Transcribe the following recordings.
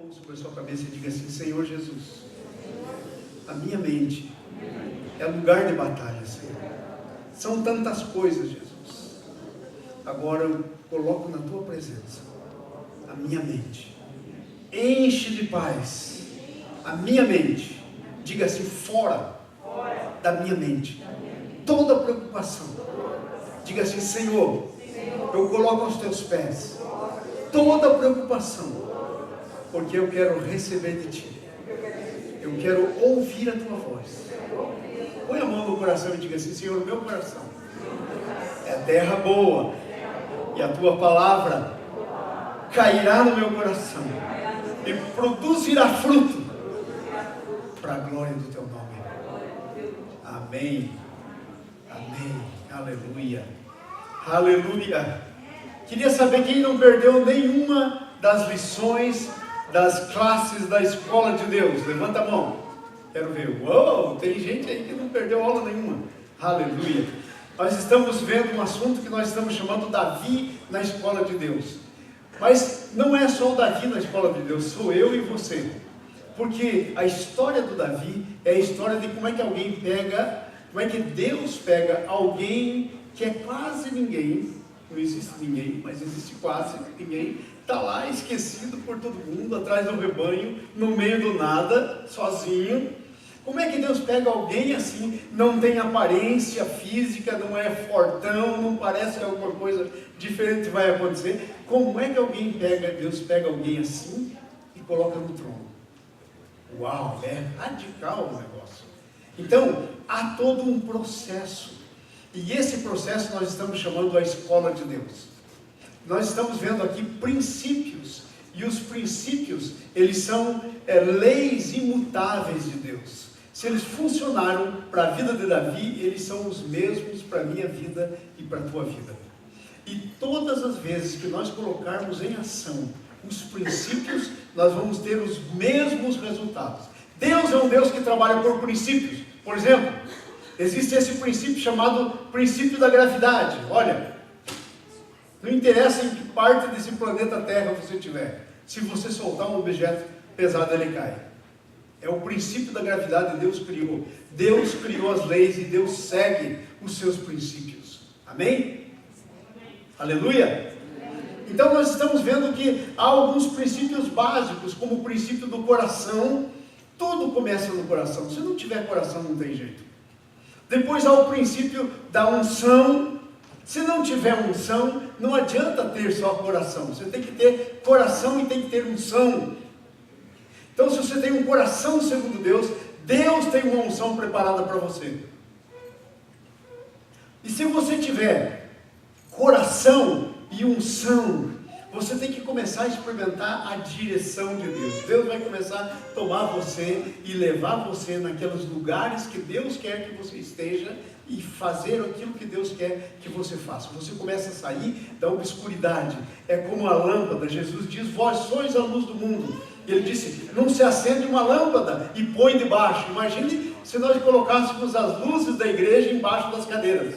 mão sobre a sua cabeça e diga assim: Senhor Jesus, a minha mente é lugar de batalha, Senhor. São tantas coisas, Jesus. Agora eu coloco na tua presença a minha mente. Enche de paz a minha mente. Diga assim: fora da minha mente toda preocupação. Diga assim: Senhor, eu coloco aos teus pés toda preocupação, porque eu quero receber de ti. Eu quero ouvir a tua voz. Põe a mão no coração e diga assim: Senhor, meu coração é terra boa, e a tua palavra cairá no meu coração e produzirá fruto para a glória do teu nome. Amém. Amém. Aleluia. Aleluia. Queria saber quem não perdeu nenhuma das lições das classes da escola de Deus. Levanta a mão. Quero ver. Uou, tem gente aí que não perdeu aula nenhuma. Aleluia. Nós estamos vendo um assunto que nós estamos chamando Davi na escola de Deus. Mas não é só o Davi na escola de Deus, sou eu e você. Porque a história do Davi é a história de como é que alguém pega, como é que Deus pega alguém que é quase ninguém, não existe ninguém, mas existe quase ninguém, está lá esquecido por todo mundo, atrás do rebanho, no meio do nada, sozinho. Como é que Deus pega alguém assim, não tem aparência física, não é fortão, não parece que alguma coisa diferente vai acontecer? Como é que Deus pega alguém assim e coloca no trono? Uau, é radical o negócio. Então, há todo um processo. E esse processo nós estamos chamando a escola de Deus. Nós estamos vendo aqui princípios. E os princípios, eles são leis imutáveis de Deus. Se eles funcionaram para a vida de Davi, eles são os mesmos para a minha vida e para a tua vida. E todas as vezes que nós colocarmos em ação os princípios, nós vamos ter os mesmos resultados. Deus é um Deus que trabalha por princípios. Por exemplo, existe esse princípio chamado princípio da gravidade. Olha, não interessa em que parte desse planeta Terra você estiver, se você soltar um objeto pesado, ele cai. É o princípio da gravidade que Deus criou. Deus criou as leis e Deus segue os seus princípios. Amém? Aleluia? Então nós estamos vendo que há alguns princípios básicos, como o princípio do coração. Tudo começa no coração. Se não tiver coração, não tem jeito. Depois há o princípio da unção. Se não tiver unção, não adianta ter só coração. Você tem que ter coração e tem que ter unção. Então, se você tem um coração segundo Deus, Deus tem uma unção preparada para você. E se você tiver coração e unção, você tem que começar a experimentar a direção de Deus. Deus vai começar a tomar você e levar você naqueles lugares que Deus quer que você esteja e fazer aquilo que Deus quer que você faça. Você começa a sair da obscuridade. É como a lâmpada. Jesus diz: vós sois a luz do mundo. E ele disse: não se acende uma lâmpada e põe debaixo. Imagine se nós colocássemos as luzes da igreja embaixo das cadeiras.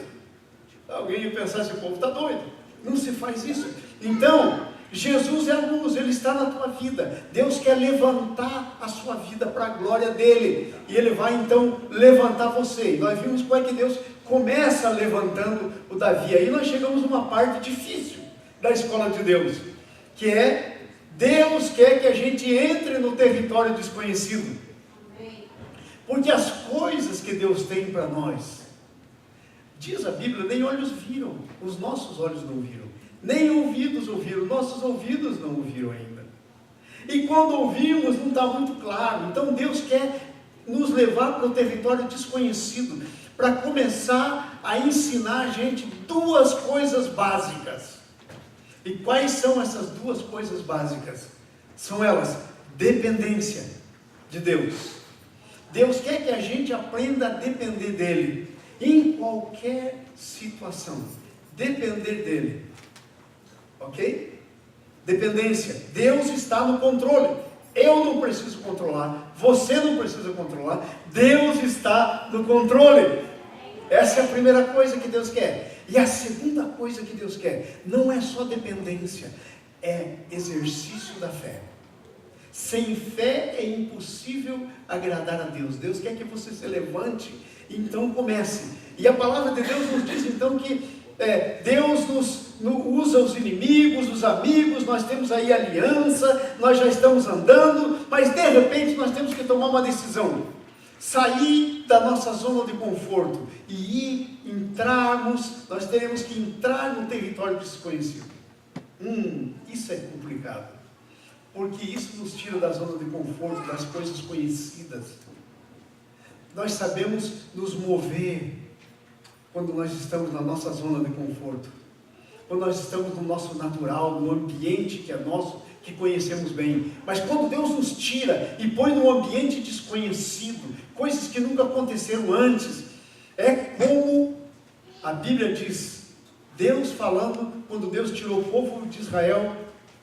Alguém ia pensar: esse povo está doido. Não se faz isso. Então, Jesus é a luz, Ele está na tua vida. Deus quer levantar a sua vida para a glória dEle. E Ele vai então levantar você. E nós vimos como é que Deus começa levantando o Davi. Aí nós chegamos a uma parte difícil da escola de Deus, que é: Deus quer que a gente entre no território desconhecido. Porque as coisas que Deus tem para nós, diz a Bíblia, nem olhos viram, os nossos olhos não viram. Nem ouvidos ouviram, nossos ouvidos não ouviram ainda. E quando ouvimos, não está muito claro. Então Deus quer nos levar para o território desconhecido, para começar a ensinar a gente duas coisas básicas. E quais são essas duas coisas básicas? São elas: dependência de Deus. Deus quer que a gente aprenda a depender dEle, em qualquer situação. Depender dEle. Ok? Dependência. Deus está no controle. Eu não preciso controlar. Você não precisa controlar. Deus está no controle. Essa é a primeira coisa que Deus quer. E a segunda coisa que Deus quer não é só dependência, é exercício da fé. Sem fé é impossível agradar a Deus. Deus quer que você se levante, então comece. E a palavra de Deus nos diz então que Deus nos usa os inimigos, os amigos, nós temos aí aliança, nós já estamos andando, mas de repente nós temos que tomar uma decisão. Sair da nossa zona de conforto e nós teremos que entrar no território desconhecido. Isso é complicado, porque isso nos tira da zona de conforto, das coisas conhecidas. Nós sabemos nos mover quando nós estamos na nossa zona de conforto, quando nós estamos no nosso natural, no ambiente que é nosso, que conhecemos bem. Mas quando Deus nos tira e põe num ambiente desconhecido, coisas que nunca aconteceram antes, é como a Bíblia diz, Deus falando, quando Deus tirou o povo de Israel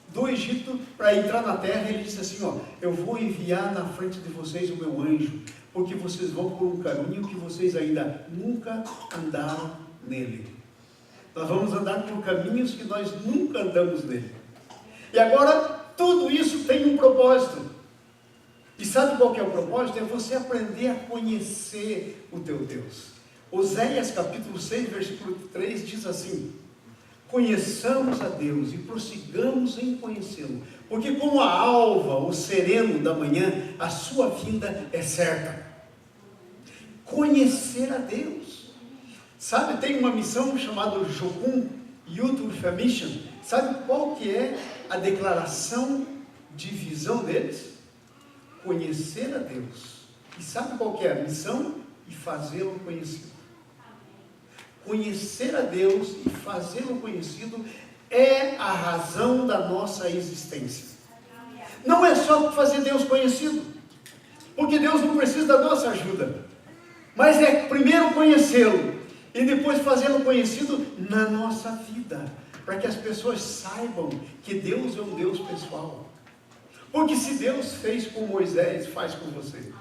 do Egito para entrar na terra, ele disse assim, eu vou enviar na frente de vocês o meu anjo, porque vocês vão por um caminho que vocês ainda nunca andaram nele. Nós vamos andar por caminhos que nós nunca andamos nele. E agora, tudo isso tem um propósito. E sabe qual que é o propósito? É você aprender a conhecer o teu Deus. Oséias capítulo 6, versículo 3 diz assim, conheçamos a Deus e prossigamos em conhecê-lo, porque como a alva, o sereno da manhã, a sua vinda é certa. Conhecer a Deus. Sabe, tem uma missão chamada Jocum Youth with a Mission. Sabe qual que é a declaração de visão deles? Conhecer a Deus. E sabe qual que é a missão? E fazê-lo conhecido. Conhecer a Deus e fazê-lo conhecido é a razão da nossa existência. Não é só fazer Deus conhecido, porque Deus não precisa da nossa ajuda, mas é primeiro conhecê-lo e depois fazê-lo conhecido na nossa vida, para que as pessoas saibam que Deus é um Deus pessoal. Porque se Deus fez com Moisés, faz com você.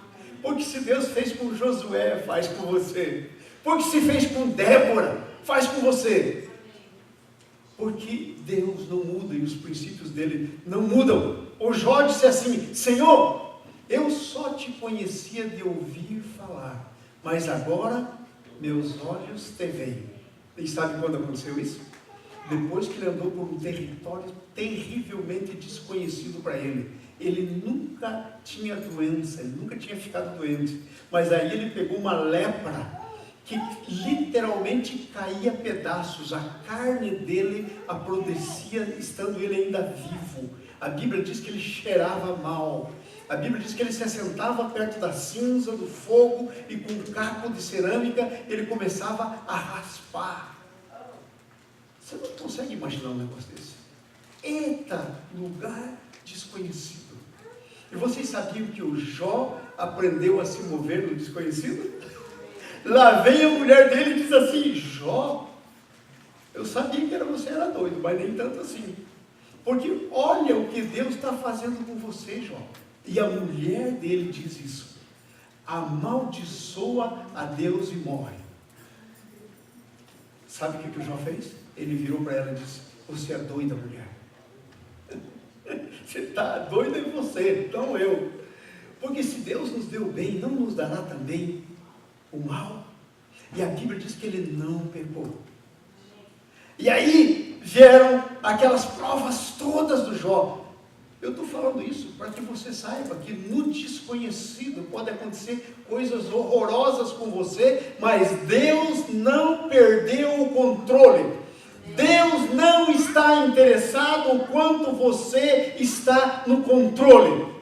Porque se Deus fez com Josué, faz com você. Porque se fez com Débora, faz com você. Porque Deus não muda e os princípios dele não mudam. O Jó disse assim, Senhor, eu só te conhecia de ouvir falar, mas agora meus olhos te veem. E sabe quando aconteceu isso? Depois que ele andou por um território terrivelmente desconhecido para ele. Ele nunca tinha doença, ele nunca tinha ficado doente. Mas aí ele pegou uma lepra que literalmente caía pedaços. A carne dele apodrecia estando ele ainda vivo. A Bíblia diz que ele cheirava mal. A Bíblia diz que ele se assentava perto da cinza, do fogo, e com um caco de cerâmica ele começava a raspar. Você não consegue imaginar um negócio desse? Eita, lugar desconhecido. E vocês sabiam que o Jó aprendeu a se mover no desconhecido? Lá vem a mulher dele e diz assim, Jó, eu sabia que você era doido, mas nem tanto assim. Porque olha o que Deus está fazendo com você, Jó. E a mulher dele diz isso. Amaldiçoa a Deus e morre. Sabe o que o Jó fez? Ele virou para ela e disse, você é doida, mulher. Você está doida em você, não eu. Porque se Deus nos deu o bem, não nos dará também o mal? E a Bíblia diz que ele não pecou. E aí vieram aquelas provas todas do Jó. Eu estou falando isso para que você saiba que no desconhecido pode acontecer coisas horrorosas com você, mas Deus não perdeu o controle. Deus não está interessado o quanto você está no controle.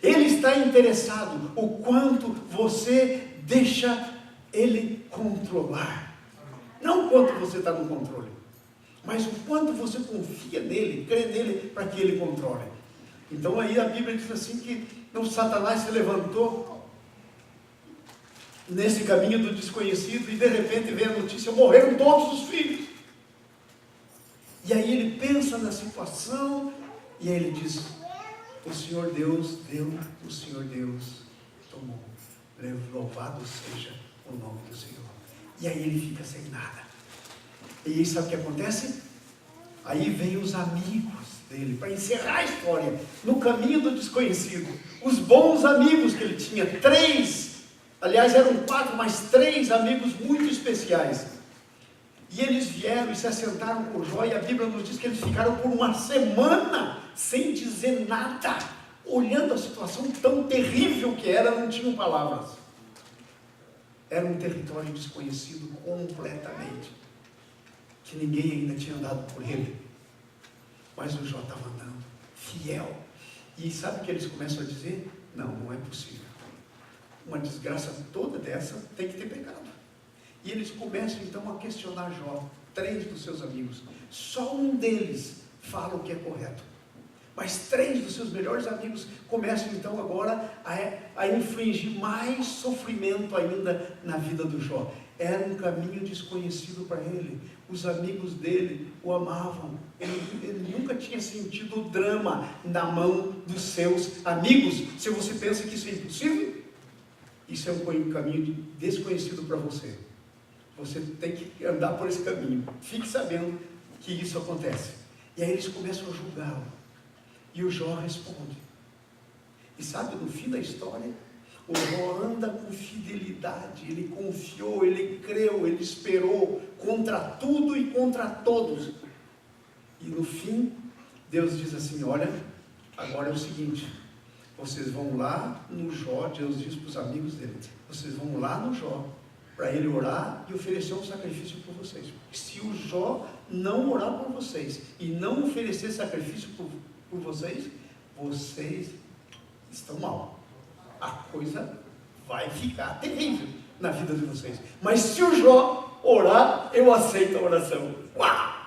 Ele está interessado o quanto você deixa Ele controlar. Não o quanto você está no controle, mas o quanto você confia nele, crê nele para que ele controle. Então aí a Bíblia diz assim que o Satanás se levantou nesse caminho do desconhecido e de repente vem a notícia, morreram todos os filhos. E aí ele pensa na situação e aí ele diz, o Senhor Deus deu, o Senhor Deus tomou. Louvado seja o nome do Senhor. E aí ele fica sem nada. E aí sabe o que acontece? Aí vem os amigos dele, para encerrar a história, no caminho do desconhecido. Os bons amigos que ele tinha, 3, aliás eram 4, mas 3 amigos muito especiais. E eles vieram e se assentaram com Jó, e a Bíblia nos diz que eles ficaram por uma semana sem dizer nada, olhando a situação tão terrível que era, não tinham palavras. Era um território desconhecido completamente, que ninguém ainda tinha andado por ele. Mas o Jó estava andando, fiel. E sabe o que eles começam a dizer? Não, não é possível. Uma desgraça toda dessa tem que ter pecado. E eles começam então a questionar Jó, 3 dos seus amigos. Só um deles fala o que é correto. Mas 3 dos seus melhores amigos começam então agora a infligir mais sofrimento ainda na vida do Jó. Era um caminho desconhecido para ele. Os amigos dele o amavam. Ele nunca tinha sentido o drama na mão dos seus amigos. Se você pensa que isso é impossível, isso é um caminho desconhecido para você. Você tem que andar por esse caminho. Fique sabendo que isso acontece. E aí eles começam a julgá-lo. E o Jó responde. E sabe, no fim da história, o Jó anda com fidelidade. Ele confiou, ele creu, ele esperou contra tudo e contra todos. E no fim, Deus diz assim, olha, agora é o seguinte, vocês vão lá no Jó, Deus diz para os amigos dele, vocês vão lá no Jó, para ele orar e oferecer um sacrifício por vocês. Se o Jó não orar por vocês e não oferecer sacrifício por vocês, vocês estão mal. A coisa vai ficar terrível na vida de vocês. Mas se o Jó orar, eu aceito a oração. Uau!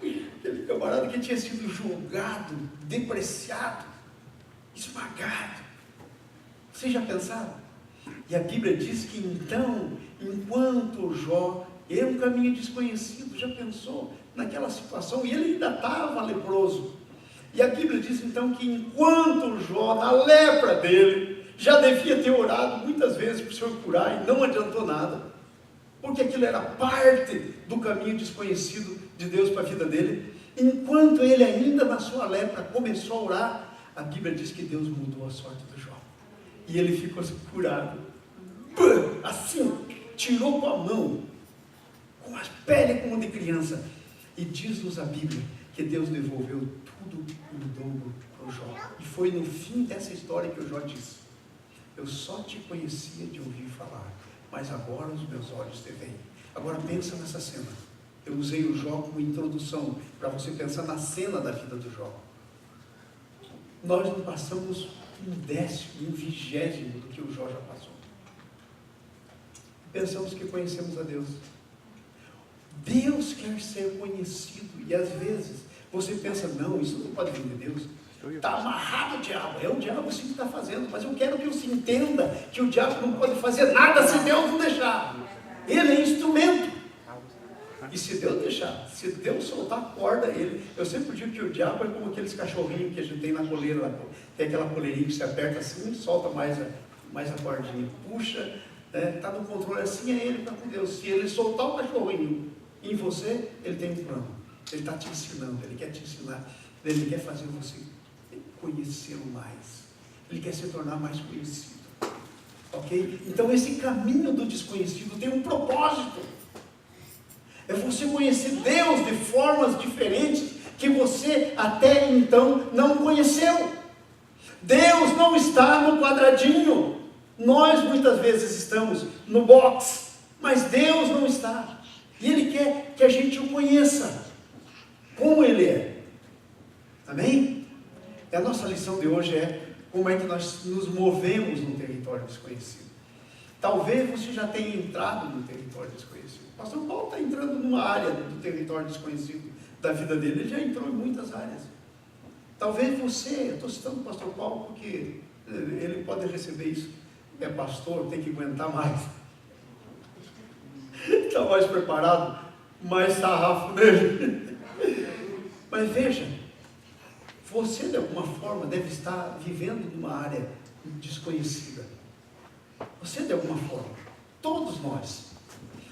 Aquele camarada que tinha sido julgado, depreciado, esmagado. Vocês já pensaram? E a Bíblia diz que então, enquanto Jó, era um caminho desconhecido, já pensou naquela situação, e ele ainda estava leproso. E a Bíblia diz então que enquanto Jó, na lepra dele, já devia ter orado muitas vezes para o Senhor curar e não adiantou nada, porque aquilo era parte do caminho desconhecido de Deus para a vida dele. Enquanto ele ainda na sua lepra começou a orar, a Bíblia diz que Deus mudou a sorte do Jó. E ele ficou curado. Assim, tirou com a mão, com a pele como de criança. E diz-nos a Bíblia que Deus devolveu tudo em dobro para o Jó. E foi no fim dessa história que o Jó disse, eu só te conhecia de ouvir falar, mas agora os meus olhos te veem. Agora pensa nessa cena. Eu usei o Jó como introdução, para você pensar na cena da vida do Jó. Nós não passamos 1/10, 1/20 do que o Jó já passou. Pensamos que conhecemos a Deus. Deus quer ser conhecido, e às vezes você pensa, não, isso não pode vir de Deus, está amarrado o diabo, é o diabo sim que está fazendo, mas eu quero que você entenda que o diabo não pode fazer nada se Deus não deixar. Ele é instrumento, e se Deus deixar, se Deus soltar a corda, ele, eu sempre digo que o diabo é como aqueles cachorrinhos que a gente tem na coleira, tem aquela coleirinha que se aperta assim e solta mais a cordinha, puxa, está no controle, assim é ele para com Deus. Se ele soltar o cachorrinho em você, ele tem um plano, ele está te ensinando, ele quer te ensinar, ele quer fazer você conhecê-lo mais, ele quer se tornar mais conhecido, ok? Então esse caminho do desconhecido tem um propósito, é você conhecer Deus de formas diferentes que você até então não conheceu. Deus não está no quadradinho, nós muitas vezes estamos no box, mas Deus não está, e Ele quer que a gente o conheça, como Ele é, amém? E a nossa lição de hoje é como é que nós nos movemos no território desconhecido. Talvez você já tenha entrado no território desconhecido. O pastor Paulo está entrando numa área do território desconhecido da vida dele, ele já entrou em muitas áreas. Talvez você, eu estou citando o pastor Paulo porque ele pode receber isso, é pastor, tem que aguentar mais, está mais preparado, mais sarrafo nele. Mas veja, você de alguma forma deve estar vivendo numa área desconhecida. Você de alguma forma, todos nós.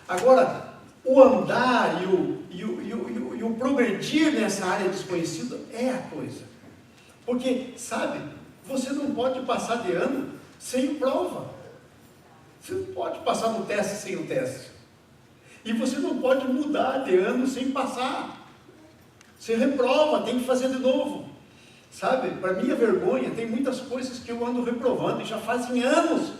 Agora, o andar e o progredir nessa área desconhecida é a coisa. Porque, sabe, você não pode passar de ano sem prova. Você não pode passar no teste sem o teste. E você não pode mudar de ano sem passar. Você reprova, tem que fazer de novo. Sabe, para minha vergonha, tem muitas coisas que eu ando reprovando e já fazem anos.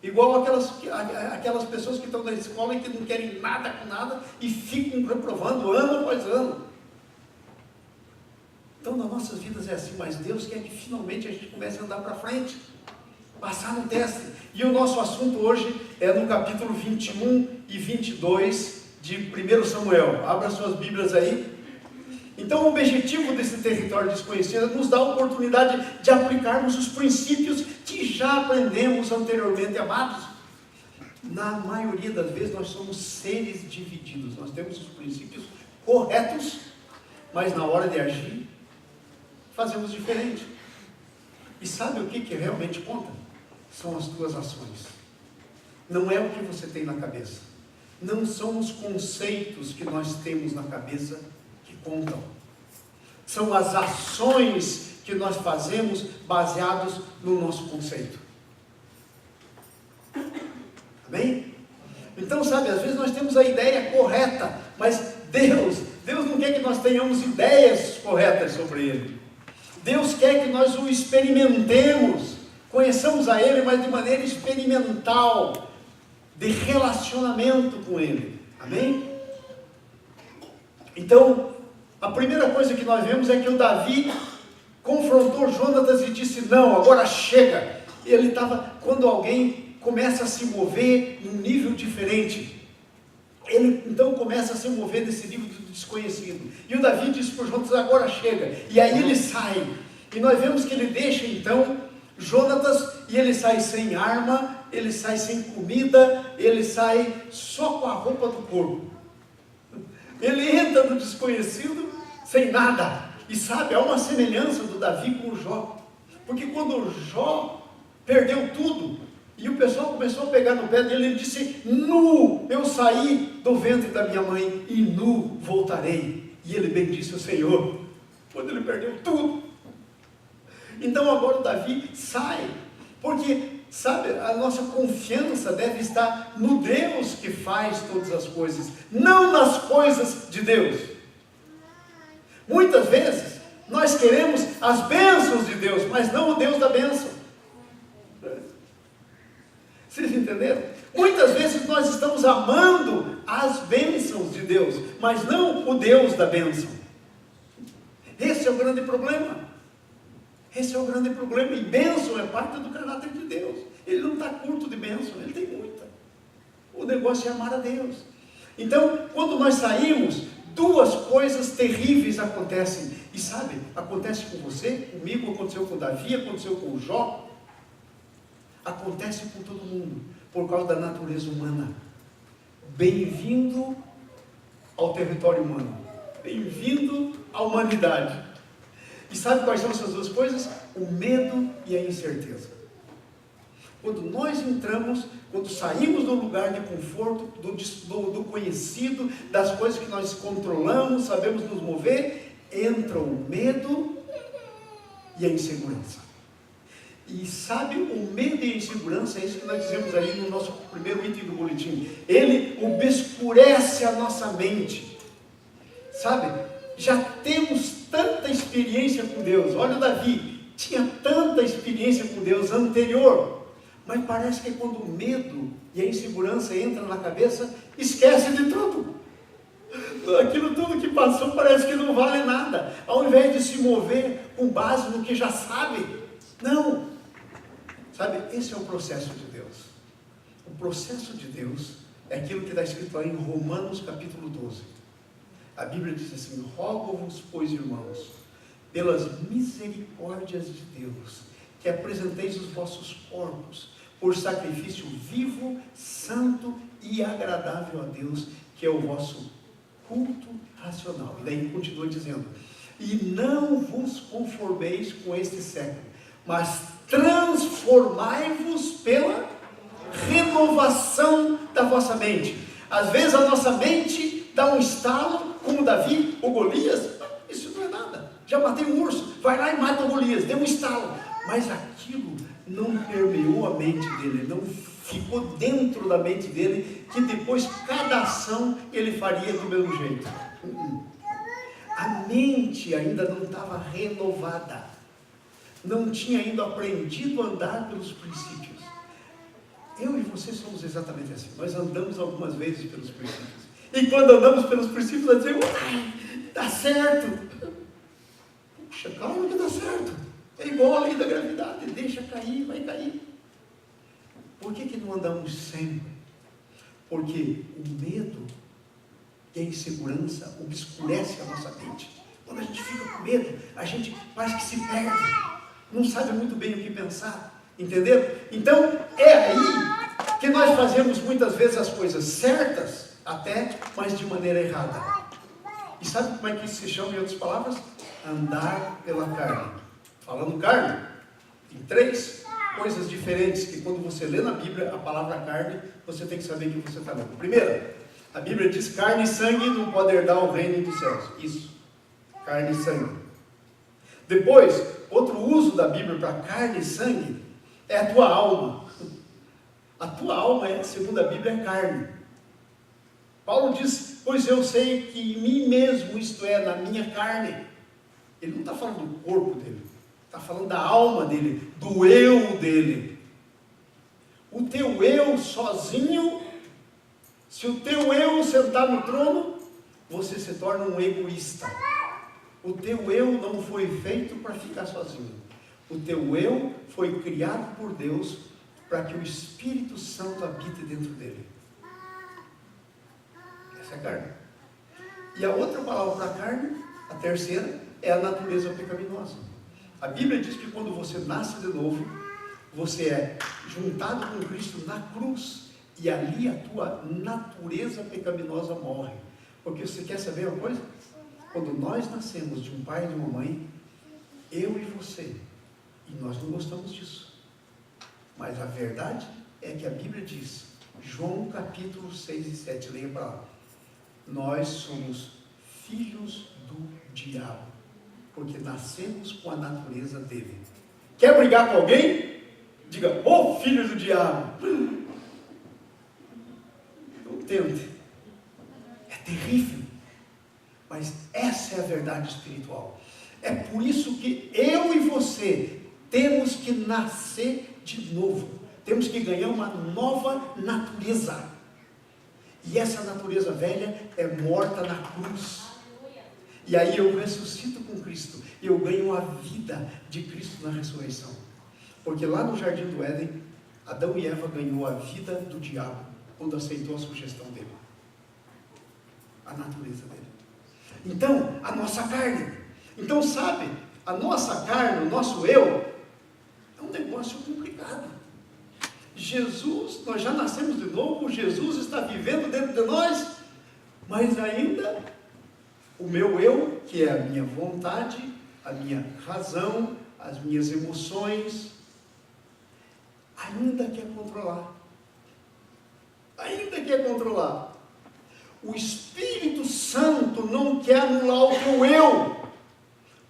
Igual aquelas pessoas que estão na escola e que não querem nada com nada e ficam reprovando ano após ano. Então, nas nossas vidas é assim, mas Deus quer que finalmente a gente comece a andar para frente, passar no teste. E o nosso assunto hoje é no capítulo 21 e 22 de 1 Samuel. Abra suas Bíblias aí. Então, o objetivo desse território desconhecido é nos dar a oportunidade de aplicarmos os princípios que já aprendemos anteriormente, amados. Na maioria das vezes, nós somos seres divididos. Nós temos os princípios corretos, mas na hora de agir, fazemos diferente. E sabe o que realmente conta? São as tuas ações. Não é o que você tem na cabeça. Não são os conceitos que nós temos na cabeça que contam. São as ações que nós fazemos baseados no nosso conceito. Amém? Então, sabe, às vezes nós temos a ideia correta, mas Deus não quer que nós tenhamos ideias corretas sobre Ele. Deus quer que nós o experimentemos, conheçamos a Ele, mas de maneira experimental, de relacionamento com Ele. Amém? Então, a primeira coisa que nós vemos é que o Davi confrontou Jonatas e disse, não, agora chega. Ele estava, quando alguém começa a se mover num nível diferente, ele então começa a se mover nesse nível do desconhecido. E o Davi disse para o Jonatas, agora chega. E aí ele sai. E nós vemos que ele deixa então Jonatas, e ele sai sem arma, ele sai sem comida, ele sai só com a roupa do corpo. Ele entra no desconhecido sem nada. E sabe, há uma semelhança do Davi com o Jó. Porque quando o Jó perdeu tudo, e o pessoal começou a pegar no pé dele, ele disse, nu eu saí do ventre da minha mãe, e nu voltarei. E ele bendisse o Senhor, quando ele perdeu tudo. Então agora o Davi sai, porque, sabe, a nossa confiança deve estar no Deus que faz todas as coisas, não nas coisas de Deus. Muitas vezes, nós queremos as bênçãos de Deus, mas não o Deus da bênção. Vocês entenderam? Muitas vezes nós estamos amando as bênçãos de Deus, mas não o Deus da bênção. Esse é o grande problema. Esse é o grande problema. E bênção é parte do caráter de Deus. Ele não está curto de bênção, ele tem muita. O negócio é amar a Deus. Então, quando nós saímos, duas coisas terríveis acontecem. E sabe, acontece com você, comigo, aconteceu com Davi, aconteceu com o Jó. Acontece com todo mundo, por causa da natureza humana. Bem-vindo ao território humano. Bem-vindo à humanidade. E sabe quais são essas duas coisas? O medo e a incerteza. Quando nós entramos, quando saímos do lugar de conforto, do conhecido, das coisas que nós controlamos, sabemos nos mover, entra o medo e a insegurança. E sabe, o medo e a insegurança, é isso que nós dizemos aí no nosso primeiro item do boletim. Ele obscurece a nossa mente. Sabe, já temos tanta experiência com Deus. Olha o Davi, tinha tanta experiência com Deus anterior. Mas parece que quando o medo e a insegurança entram na cabeça, esquece de tudo. Aquilo tudo que passou parece que não vale nada. Ao invés de se mover com base no que já sabe. Não. Sabe, esse é o processo de Deus. O processo de Deus é aquilo que está escrito aí em Romanos capítulo 12. A Bíblia diz assim, rogo-vos, pois, irmãos, pelas misericórdias de Deus, que apresenteis os vossos corpos por sacrifício vivo, santo e agradável a Deus, que é o vosso culto racional. E daí continua dizendo, e não vos conformeis com este século, mas transformai-vos pela renovação da vossa mente. Às vezes a nossa mente dá um estalo, como Davi, ou Golias, isso não é nada, já matei um urso, vai lá e mata o Golias, deu um estalo, mas aquilo não permeou a mente dele, não ficou dentro da mente dele, que depois cada ação ele faria do mesmo jeito. A mente ainda não estava renovada, não tinha ainda aprendido a andar pelos princípios. Eu e você somos exatamente assim, nós andamos algumas vezes pelos princípios, e quando andamos pelos princípios, nós dizemos, dá certo, puxa, calma que dá certo, é igual a lei da gravidade, deixa cair, vai cair. Por que não andamos sempre? Porque o medo e a insegurança obscurece a nossa mente. Quando a gente fica com medo, a gente parece que se perde, não sabe muito bem o que pensar, entenderam? Então, é aí que nós fazemos muitas vezes as coisas certas, até, mas de maneira errada. E sabe como é que isso se chama, em outras palavras? Andar pela carne. Falando carne, tem 3 coisas diferentes que quando você lê na Bíblia a palavra carne, você tem que saber que você está lendo. Primeira, a Bíblia diz carne e sangue não podem herdar o reino dos céus. Isso, carne e sangue. Depois, outro uso da Bíblia para carne e sangue é a tua alma. A tua alma, segundo a Bíblia, é carne. Paulo diz, pois eu sei que em mim mesmo, isto é, na minha carne. Ele não está falando do corpo dele, está falando da alma dele, do eu dele. O teu eu sozinho, se o teu eu sentar no trono, você se torna um egoísta. O teu eu não foi feito para ficar sozinho. O teu eu foi criado por Deus para que o Espírito Santo habite dentro dele. Essa é a carne. E a outra palavra para carne, a terceira, é a natureza pecaminosa. A Bíblia diz que quando você nasce de novo, você é juntado com Cristo na cruz, e ali a tua natureza pecaminosa morre. Porque você quer saber uma coisa? Quando nós nascemos de um pai e de uma mãe, eu e você, e nós não gostamos disso, mas a verdade é que a Bíblia diz, João capítulo 6 e 7, leia para lá, nós somos filhos do diabo, porque nascemos com a natureza dele. Quer brigar com alguém? Diga, ô filho do diabo. Não tente. É terrível. Mas essa é a verdade espiritual. É por isso que eu e você temos que nascer de novo. Temos que ganhar uma nova natureza. E essa natureza velha é morta na cruz. E aí eu ressuscito com Cristo. E eu ganho a vida de Cristo na ressurreição. Porque lá no Jardim do Éden, Adão e Eva ganhou a vida do diabo quando aceitou a sugestão dele. A natureza dele. Então, a nossa carne. Então, sabe, a nossa carne, o nosso eu, é um negócio complicado. Jesus, nós já nascemos de novo, Jesus está vivendo dentro de nós, mas ainda o meu eu, que é a minha vontade, a minha razão, as minhas emoções, ainda quer controlar. Ainda quer controlar. O Espírito Santo não quer anular o teu eu.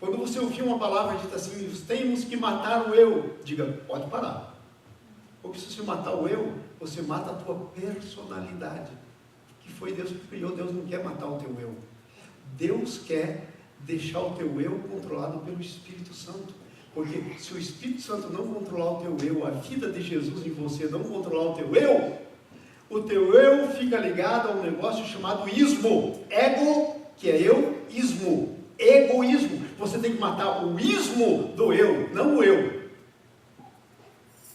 Quando você ouvir uma palavra dita assim, temos que matar o eu, diga, pode parar. Porque se você matar o eu, você mata a tua personalidade, que foi Deus que criou. Deus não quer matar o teu eu. Deus quer deixar o teu eu controlado pelo Espírito Santo. Porque se o Espírito Santo não controlar o teu eu, a vida de Jesus em você não controlar o teu eu fica ligado a um negócio chamado ismo. Ego, que é eu, ismo. Egoísmo. Você tem que matar o ismo do eu, não o eu.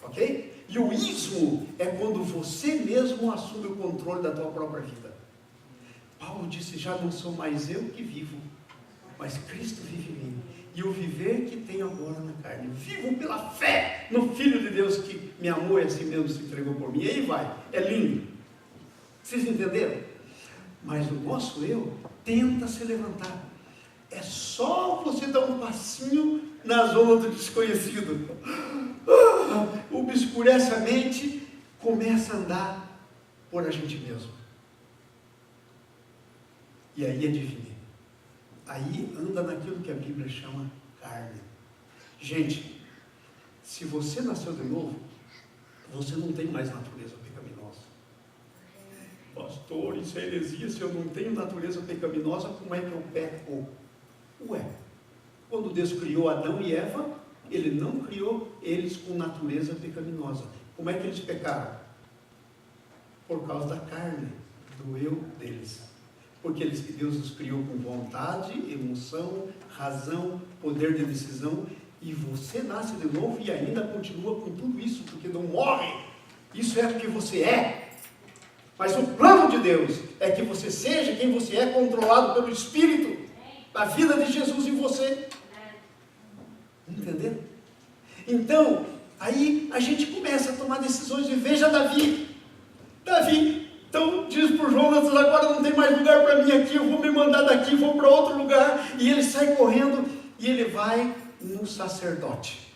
Ok? E o ismo é quando você mesmo assume o controle da tua própria vida. Paulo disse, já não sou mais eu que vivo, mas Cristo vive em mim. E o viver que tenho agora na carne, vivo pela fé no Filho de Deus que me amou e assim mesmo se entregou por mim. E aí vai, é lindo. Vocês entenderam? Mas o nosso eu tenta se levantar. É só você dar um passinho na zona do desconhecido. Obscurece a mente, começa a andar por a gente mesmo. E aí adivinha, aí anda naquilo que a Bíblia chama carne. Gente, se você nasceu de novo, você não tem mais natureza pecaminosa. Pastor, isso é heresia, se eu não tenho natureza pecaminosa, como é que eu peco? Ué, quando Deus criou Adão e Eva, Ele não criou eles com natureza pecaminosa. Como é que eles pecaram? Por causa da carne, do eu deles. Porque Deus os criou com vontade, emoção, razão, poder de decisão, e você nasce de novo e ainda continua com tudo isso, porque não morre. Isso é porque você é. Mas o plano de Deus é que você seja quem você é, controlado pelo Espírito, a vida de Jesus em você. Entendeu? Então, aí a gente começa a tomar decisões. E veja Davi, então diz para o Jonas, agora não tem mais lugar para mim aqui, eu vou me mandar daqui, vou para outro lugar. E ele sai correndo e ele vai no sacerdote.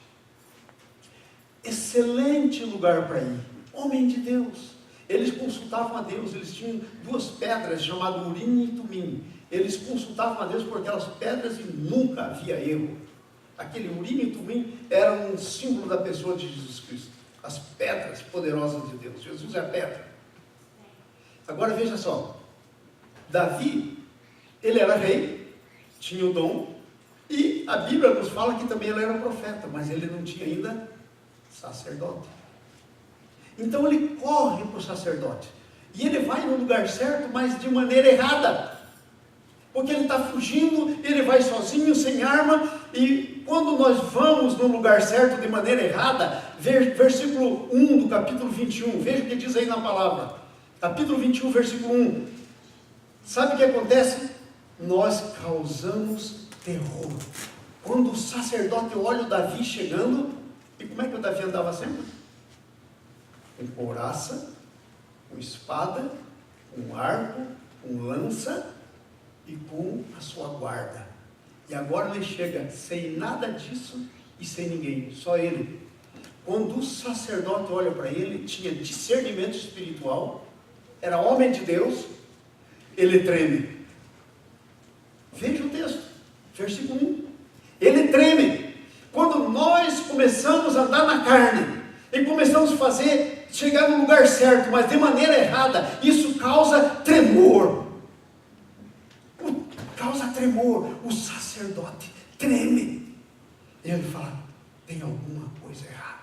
Excelente lugar para ir. Homem de Deus. Eles consultavam a Deus, eles tinham duas pedras chamadas Urim e Tumim. Eles consultavam a Deus por aquelas pedras e nunca havia erro. Aquele Urim e Tumim era um símbolo da pessoa de Jesus Cristo. As pedras poderosas de Deus. Jesus é a pedra. Agora veja só. Davi, ele era rei, tinha o dom, e a Bíblia nos fala que também ele era profeta, mas ele não tinha ainda sacerdote. Então ele corre para o sacerdote. E ele vai no lugar certo, mas de maneira errada. Porque ele está fugindo, ele vai sozinho, sem arma. E quando nós vamos no lugar certo de maneira errada, versículo 1 do capítulo 21, veja o que diz aí na palavra. Capítulo 21, versículo 1. Sabe o que acontece? Nós causamos terror. Quando o sacerdote olha o Davi chegando, e como é que o Davi andava sempre? Com couraça, com espada, com arco, com lança e com a sua guarda. E agora ele chega sem nada disso e sem ninguém, só ele. Quando o sacerdote olha para ele, tinha discernimento espiritual, era homem de Deus, ele treme. Veja o texto, versículo 1. Ele treme. Quando nós começamos a andar na carne e começamos a chegar no lugar certo, mas de maneira errada, isso causa tremor. Causa tremor. O sacerdote treme. E ele fala, tem alguma coisa errada.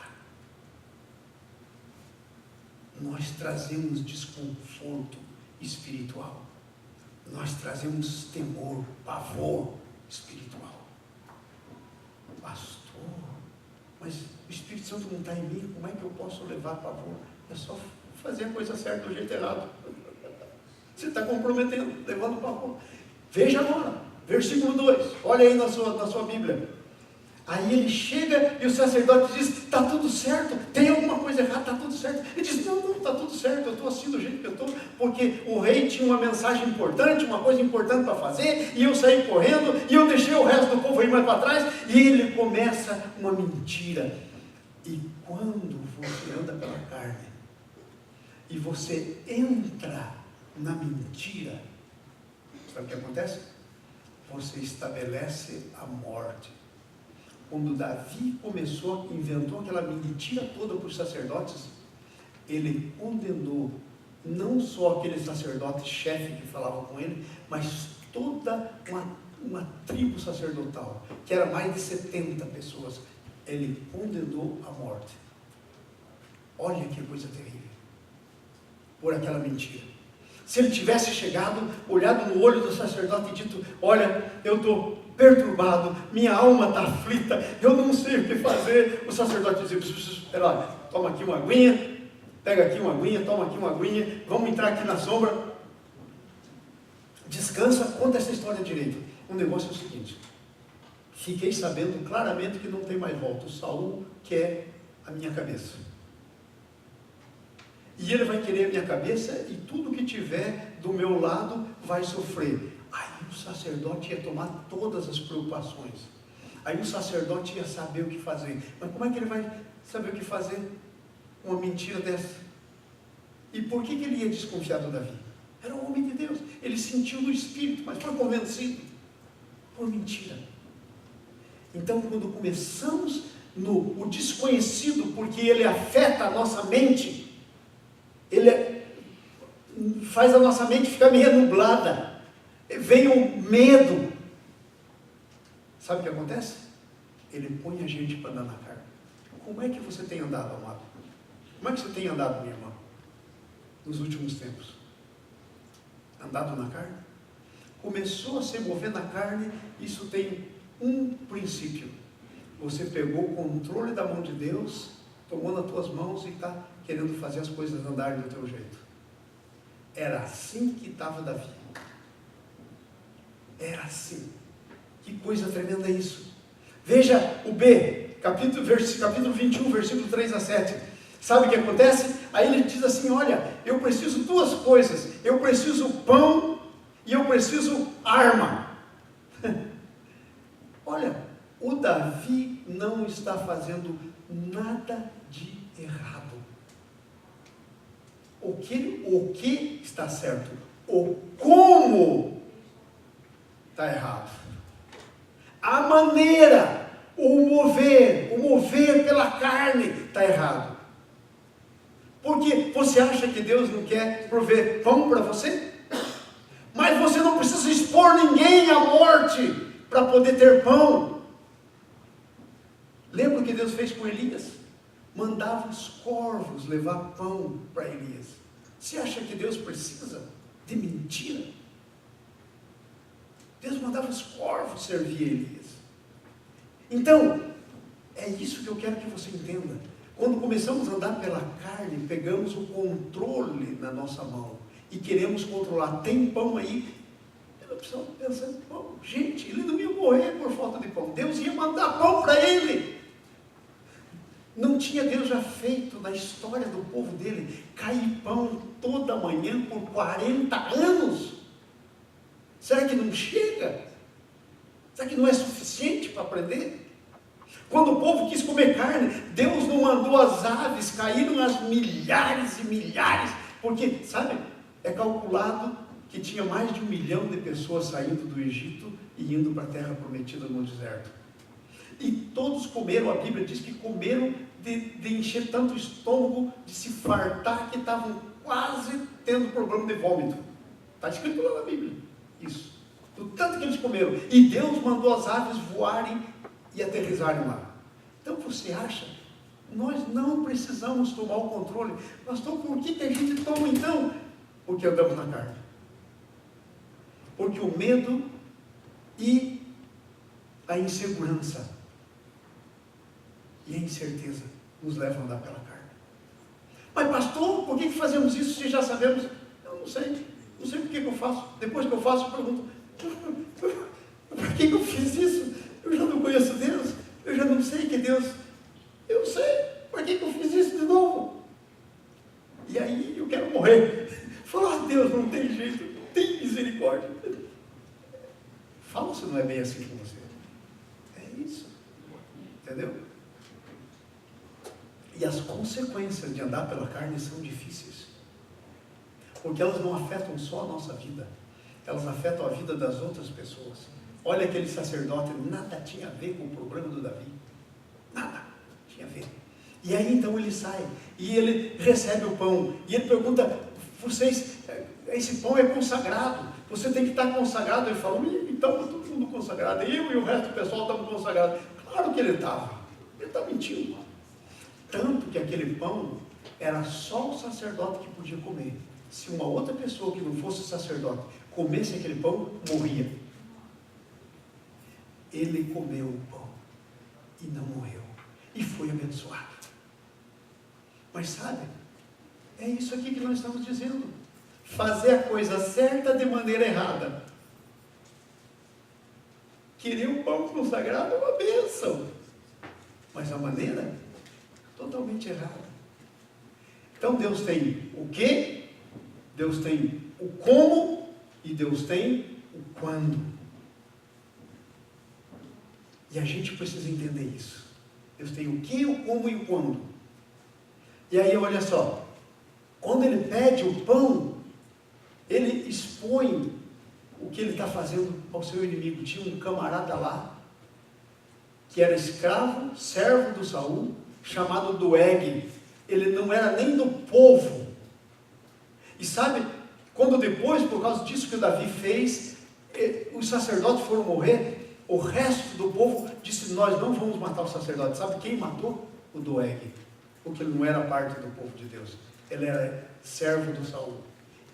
Nós trazemos desconforto espiritual. Nós trazemos temor, pavor espiritual. Pastor, mas o Espírito Santo não está em mim, como é que eu posso levar pavor? É só fazer a coisa certa do jeito errado. Você está comprometendo, levando pavor. Veja agora, versículo 2, olha aí na sua Bíblia. Aí ele chega e o sacerdote diz, está tudo certo, tem alguma coisa errada, está tudo certo. Ele diz, não, está tudo certo, eu estou assim do jeito que eu estou, porque o rei tinha uma mensagem importante, uma coisa importante para fazer, e eu saí correndo, e eu deixei o resto do povo aí mais para trás, e ele começa uma mentira. E quando você anda pela carne, e você entra na mentira, sabe o que acontece? Você estabelece a morte. Quando Davi inventou aquela mentira toda para os sacerdotes, ele condenou não só aquele sacerdote chefe que falava com ele, mas toda uma tribo sacerdotal, que era mais de 70 pessoas, ele condenou à morte. Olha que coisa terrível, por aquela mentira. Se ele tivesse chegado, olhado no olho do sacerdote e dito, olha, eu estou perturbado, minha alma está aflita, eu não sei o que fazer. O sacerdote dizia, espera lá, toma aqui uma aguinha, pega aqui uma aguinha, toma aqui uma aguinha, vamos entrar aqui na sombra, descansa, conta essa história direito. O negócio é o seguinte, fiquei sabendo claramente que não tem mais volta, o Saul quer a minha cabeça. E ele vai querer a minha cabeça e tudo que tiver do meu lado vai sofrer. Aí o sacerdote ia tomar todas as preocupações. Aí o sacerdote ia saber o que fazer. Mas como é que ele vai saber o que fazer? Uma mentira dessa. E por que ele ia desconfiar do Davi? Era um homem de Deus. Ele sentiu no Espírito, mas foi convencido por mentira. Então, quando começamos no desconhecido, porque ele afeta a nossa mente, ele faz a nossa mente ficar meio nublada, vem o medo. Sabe o que acontece? Ele põe a gente para andar na carne. Como é que você tem andado, amado? Como é que você tem andado, minha irmã, nos últimos tempos? Andado na carne? Começou a se mover na carne, isso tem um princípio. Você pegou o controle da mão de Deus, tomou nas tuas mãos e está querendo fazer as coisas andarem do teu jeito. Era assim que estava Davi. Era assim. Que coisa tremenda isso. Veja o B, capítulo 21, versículo 3 a 7. Sabe o que acontece? Aí ele diz assim, olha, eu preciso duas coisas. Eu preciso pão e eu preciso arma. Olha, o Davi não está fazendo nada de errado. O que está certo? O como está errado. A maneira, o mover pela carne está errado. Porque você acha que Deus não quer prover pão para você? Mas você não precisa expor ninguém à morte para poder ter pão. Lembra o que Deus fez com Elias? Mandava os corvos levar pão para Elias. Você acha que Deus precisa de mentira? Deus mandava os corvos servir Elias. Então, é isso que eu quero que você entenda. Quando começamos a andar pela carne, pegamos o controle na nossa mão e queremos controlar. Tem pão aí? Eu precisava pensar em pão. Gente, ele não ia morrer por falta de pão. Deus ia mandar pão para ele. Não tinha Deus já feito na história do povo dele cair pão toda manhã por 40 anos? Será que não chega? Será que não é suficiente para aprender? Quando o povo quis comer carne, Deus não mandou as aves, caíram as milhares e milhares, porque, sabe, é calculado que tinha mais de 1 milhão de pessoas saindo do Egito e indo para a terra prometida no deserto. E todos comeram, a Bíblia diz que comeram de encher tanto o estômago, de se fartar, que estavam quase tendo problema de vômito. Está escrito lá na Bíblia, isso. Do tanto que eles comeram. E Deus mandou as aves voarem e aterrissarem lá. Então você acha, nós não precisamos tomar o controle. Pastor, por que a gente toma então? Porque andamos na carne. Porque o medo e a insegurança e a incerteza nos levam a andar pela carne. Mas pastor, por que fazemos isso se já sabemos? Eu não sei. Não sei por que eu faço. Depois que eu faço, eu pergunto, por que eu fiz isso? Eu já não conheço Deus. Eu já não sei que Deus... Eu sei. Por que eu fiz isso de novo? E aí eu quero morrer. Falar, Deus, não tem jeito. Tem misericórdia. Fala se não é bem assim com você. É isso. Entendeu? E as consequências de andar pela carne são difíceis. Porque elas não afetam só a nossa vida. Elas afetam a vida das outras pessoas. Olha aquele sacerdote, nada tinha a ver com o problema do Davi. Nada tinha a ver. E aí então ele sai, e ele recebe o pão, e ele pergunta, vocês, esse pão é consagrado, você tem que estar consagrado. Ele falou, então todo mundo consagrado, eu e o resto do pessoal estamos consagrados. Claro que ele estava mentindo. Tanto que aquele pão era só o sacerdote que podia comer. Se uma outra pessoa que não fosse sacerdote comesse aquele pão, morria. Ele comeu o pão e não morreu. E foi abençoado. Mas sabe, é isso aqui que nós estamos dizendo. Fazer a coisa certa de maneira errada. Querer o pão consagrado é uma bênção. Mas a maneira, totalmente errada. Então Deus tem o que, Deus tem o como e Deus tem o quando. E a gente precisa entender isso. Deus tem o que, o como e o quando. E aí olha só, quando ele pede o pão, ele expõe o que ele está fazendo ao seu inimigo. Tinha um camarada lá, que era escravo, servo do Saul, chamado Doeg. Ele não era nem do povo. E sabe, quando depois, por causa disso que o Davi fez, os sacerdotes foram morrer, o resto do povo disse: nós não vamos matar o sacerdote. Sabe quem matou? O Doeg, porque ele não era parte do povo de Deus, ele era servo do Saul,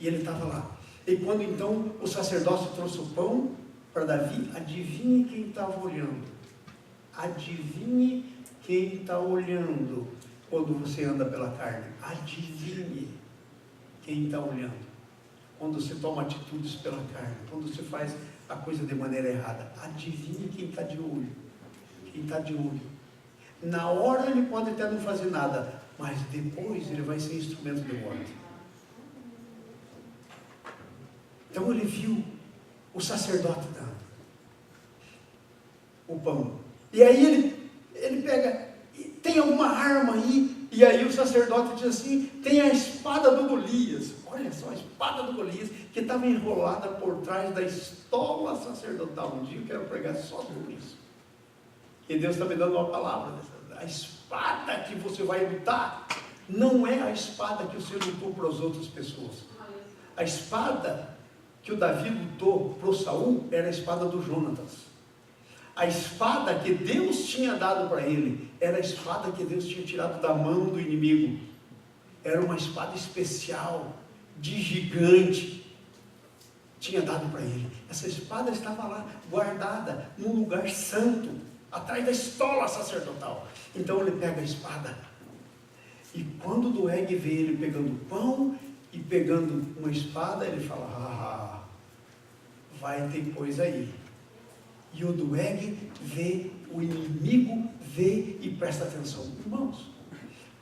e ele estava lá. E quando então o sacerdote trouxe o pão para Davi, adivinhe quem estava olhando? Adivinhe quem está olhando quando você anda pela carne? Adivinhe quem está olhando quando você toma atitudes pela carne, quando você faz a coisa de maneira errada. Adivinhe quem está de olho. Quem está de olho. Na hora ele pode até não fazer nada, mas depois ele vai ser instrumento de morte. Então ele viu o sacerdote dando o pão. E aí ele pega, tem alguma arma aí? E aí o sacerdote diz assim: tem a espada do Golias. Olha só, a espada do Golias, que estava enrolada por trás da estola sacerdotal. Um dia eu quero pregar só sobre isso. E Deus está me dando uma palavra. A espada que você vai lutar não é a espada que você lutou para as outras pessoas. A espada que o Davi lutou para o Saul era a espada do Jonatas. A espada que Deus tinha dado para ele era a espada que Deus tinha tirado da mão do inimigo. Era uma espada especial, de gigante, tinha dado para ele. Essa espada estava lá, guardada, num lugar santo, atrás da estola sacerdotal. Então ele pega a espada, e quando o Doeg vê ele pegando pão e pegando uma espada, ele fala: ah, vai ter coisa aí. E o Doeg vê, o inimigo vê e presta atenção. Irmãos,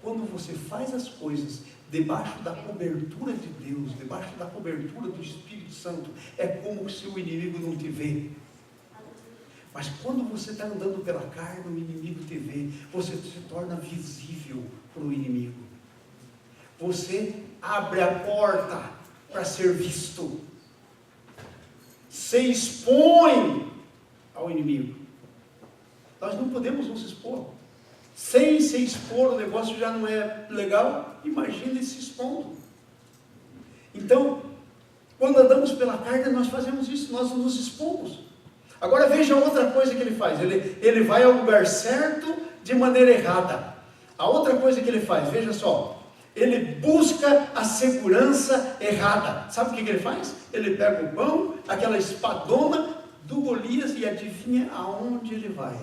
quando você faz as coisas debaixo da cobertura de Deus, debaixo da cobertura do Espírito Santo, é como se o inimigo não te vê. Mas quando você está andando pela carne, o inimigo te vê, você se torna visível para o inimigo. Você abre a porta para ser visto. Se expõe ao inimigo. Nós não podemos nos expor. Sem se expor, o negócio já não é legal. Imagine se expondo. Então, quando andamos pela carne, nós fazemos isso, nós nos expomos. Agora veja outra coisa que ele faz. Ele vai ao lugar certo de maneira errada. A outra coisa que ele faz, veja só. Ele busca a segurança errada. Sabe o que ele faz? Ele pega o pão, aquela espadona do Golias, e adivinha aonde ele vai?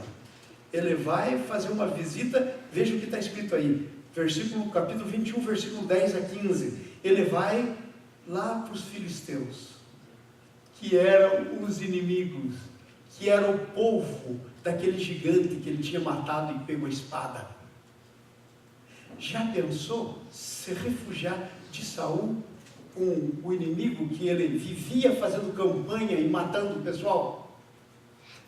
Ele vai fazer uma visita. Veja o que está escrito aí, capítulo 21, versículo 10 a 15. Ele vai lá para os filisteus, que eram os inimigos, que era o povo daquele gigante que ele tinha matado e pegou a espada. Já pensou se refugiar de Saul com o inimigo que ele vivia fazendo campanha e matando o pessoal?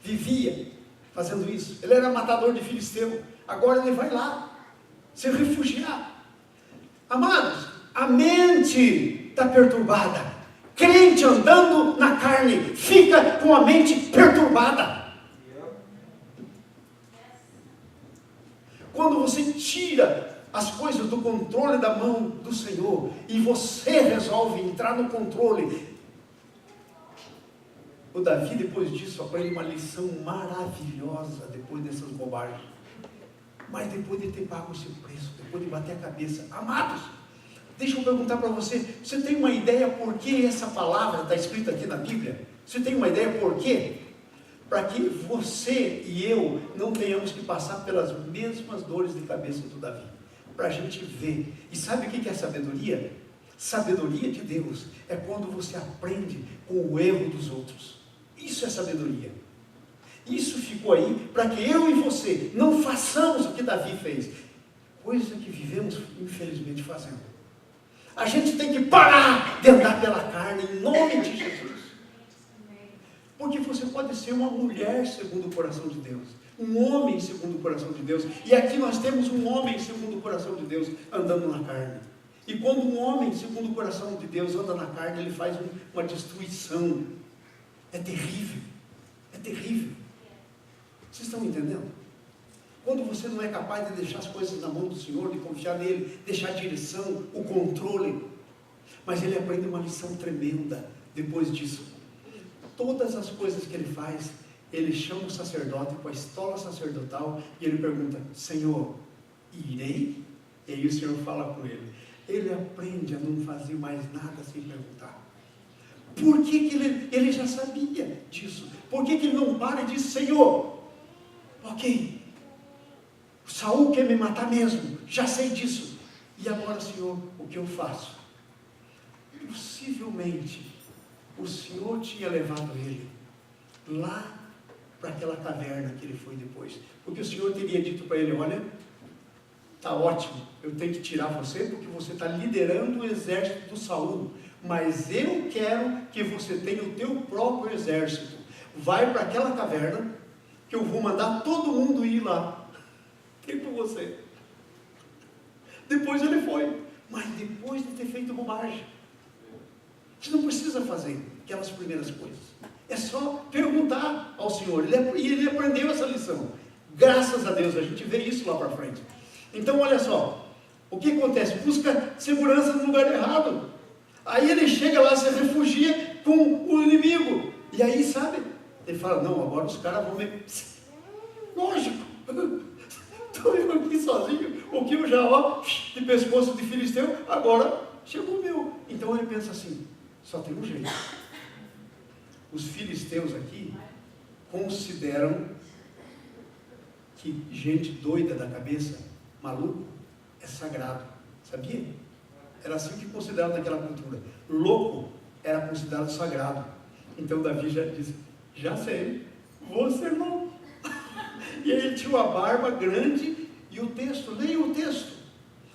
Vivia fazendo isso. Ele era matador de filisteu. Agora ele vai lá se refugiar. Amados, a mente está perturbada. Crente andando na carne fica com a mente perturbada. Quando você tira as coisas do controle da mão do Senhor e você resolve entrar no controle. O Davi, depois disso, aprende uma lição maravilhosa depois dessas bobagens. Mas depois de ter pago esse preço, depois de bater a cabeça. Amados, deixa eu perguntar para você, você tem uma ideia por que essa palavra está escrita aqui na Bíblia? Você tem uma ideia por quê? Para que você e eu não tenhamos que passar pelas mesmas dores de cabeça do Davi. Para a gente ver. E sabe o que é sabedoria? Sabedoria de Deus é quando você aprende com o erro dos outros. Isso é sabedoria. Isso ficou aí para que eu e você não façamos o que Davi fez. Coisa que vivemos, infelizmente, fazendo. A gente tem que parar de andar pela carne em nome de Jesus. Porque você pode ser uma mulher segundo o coração de Deus, um homem segundo o coração de Deus. E aqui nós temos um homem segundo o coração de Deus andando na carne. E quando um homem, segundo o coração de Deus, anda na carne, ele faz uma destruição. É terrível. É terrível. Vocês estão entendendo? Quando você não é capaz de deixar as coisas na mão do Senhor, de confiar nele, deixar a direção, o controle. Mas ele aprende uma lição tremenda depois disso. Todas as coisas que ele faz, ele chama o sacerdote com a estola sacerdotal e ele pergunta: Senhor, irei? E aí o Senhor fala com ele. Ele aprende a não fazer mais nada sem perguntar. Por que ele já sabia disso? Por que ele não para e diz: Senhor, ok, Saul quer me matar mesmo, já sei disso. E agora, Senhor, o que eu faço? Possivelmente, o Senhor tinha levado ele lá para aquela caverna que ele foi depois. Porque o Senhor teria dito para ele: olha, está ótimo, eu tenho que tirar você porque você está liderando o exército do Saul. Mas eu quero que você tenha o teu próprio exército. Vai para aquela caverna que eu vou mandar todo mundo ir lá. Tem com você. Depois ele foi. Mas depois de ter feito bobagem. Você não precisa fazer aquelas primeiras coisas. É só perguntar ao Senhor. E ele aprendeu essa lição. Graças a Deus, a gente vê isso lá para frente. Então, olha só. O que acontece? Busca segurança no lugar errado. Aí ele chega lá, se refugia com o inimigo. E aí, sabe? Ele fala: não, agora os caras vão me... Lógico. Estou eu aqui sozinho. O que eu já, de pescoço de filisteu, agora chegou o meu. Então ele pensa assim: só tem um jeito. Os filisteus aqui consideram que gente doida da cabeça, maluco, é sagrado. Sabia? Era assim que consideravam naquela cultura. Louco era considerado sagrado. Então Davi já disse: já sei, vou ser louco. E aí ele tinha uma barba grande. E o texto, leia o texto.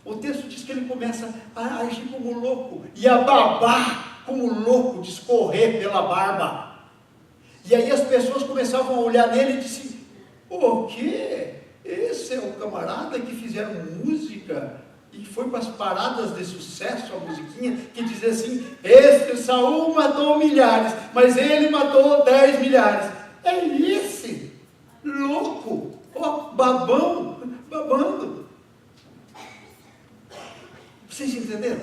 O texto diz que ele começa a agir como louco e a babar como louco, de escorrer pela barba. E aí as pessoas começavam a olhar nele e disseram: o quê? Esse é o camarada que fizeram música e foi para as paradas de sucesso, a musiquinha que dizia assim: esse Saul matou milhares, mas ele matou 10 milhares. É esse louco, babando. Vocês entenderam?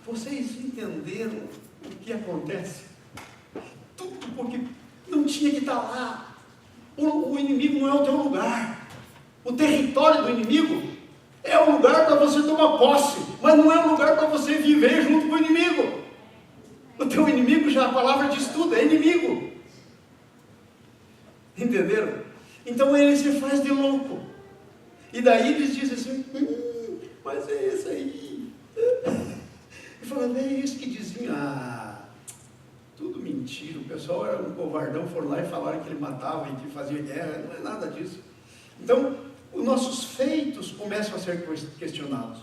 Vocês entenderam o que acontece? Tudo porque não tinha que estar lá. O inimigo não é o teu lugar. O território do inimigo é o lugar para você tomar posse, mas não é o lugar para você viver junto com o inimigo. O teu inimigo, já a palavra diz tudo, é inimigo. Entenderam? Então ele se faz de louco. E daí eles dizem assim: mas é esse aí. E falando: é isso que diziam. Tudo mentira. O pessoal era um covardão, foram lá e falaram que ele matava e que fazia guerra. Não é nada disso. Então, os nossos feitos começam a ser questionados.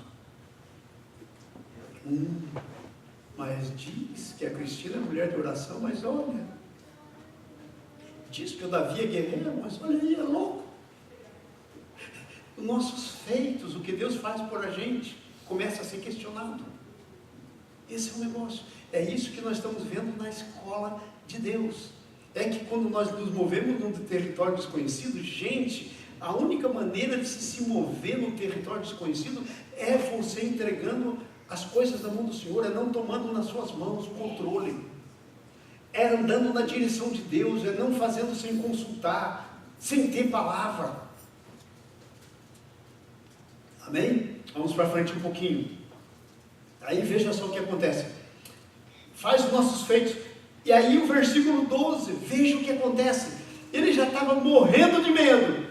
Mas diz que a Cristina é mulher de oração, mas olha, diz que o Davi é guerreiro, mas olha aí, é louco. Os nossos feitos, o que Deus faz por a gente, começa a ser questionado. Esse é o negócio. É isso que nós estamos vendo na escola de Deus. É que quando nós nos movemos num território desconhecido, gente, a única maneira de se mover num território desconhecido é você entregando as coisas na mão do Senhor, é não tomando nas suas mãos o controle, é andando na direção de Deus, é não fazendo sem consultar, sem ter palavra. Amém? Vamos para frente um pouquinho. Aí veja só o que acontece. Faz os nossos feitos. E aí o versículo 12, veja o que acontece. Ele já estava morrendo de medo.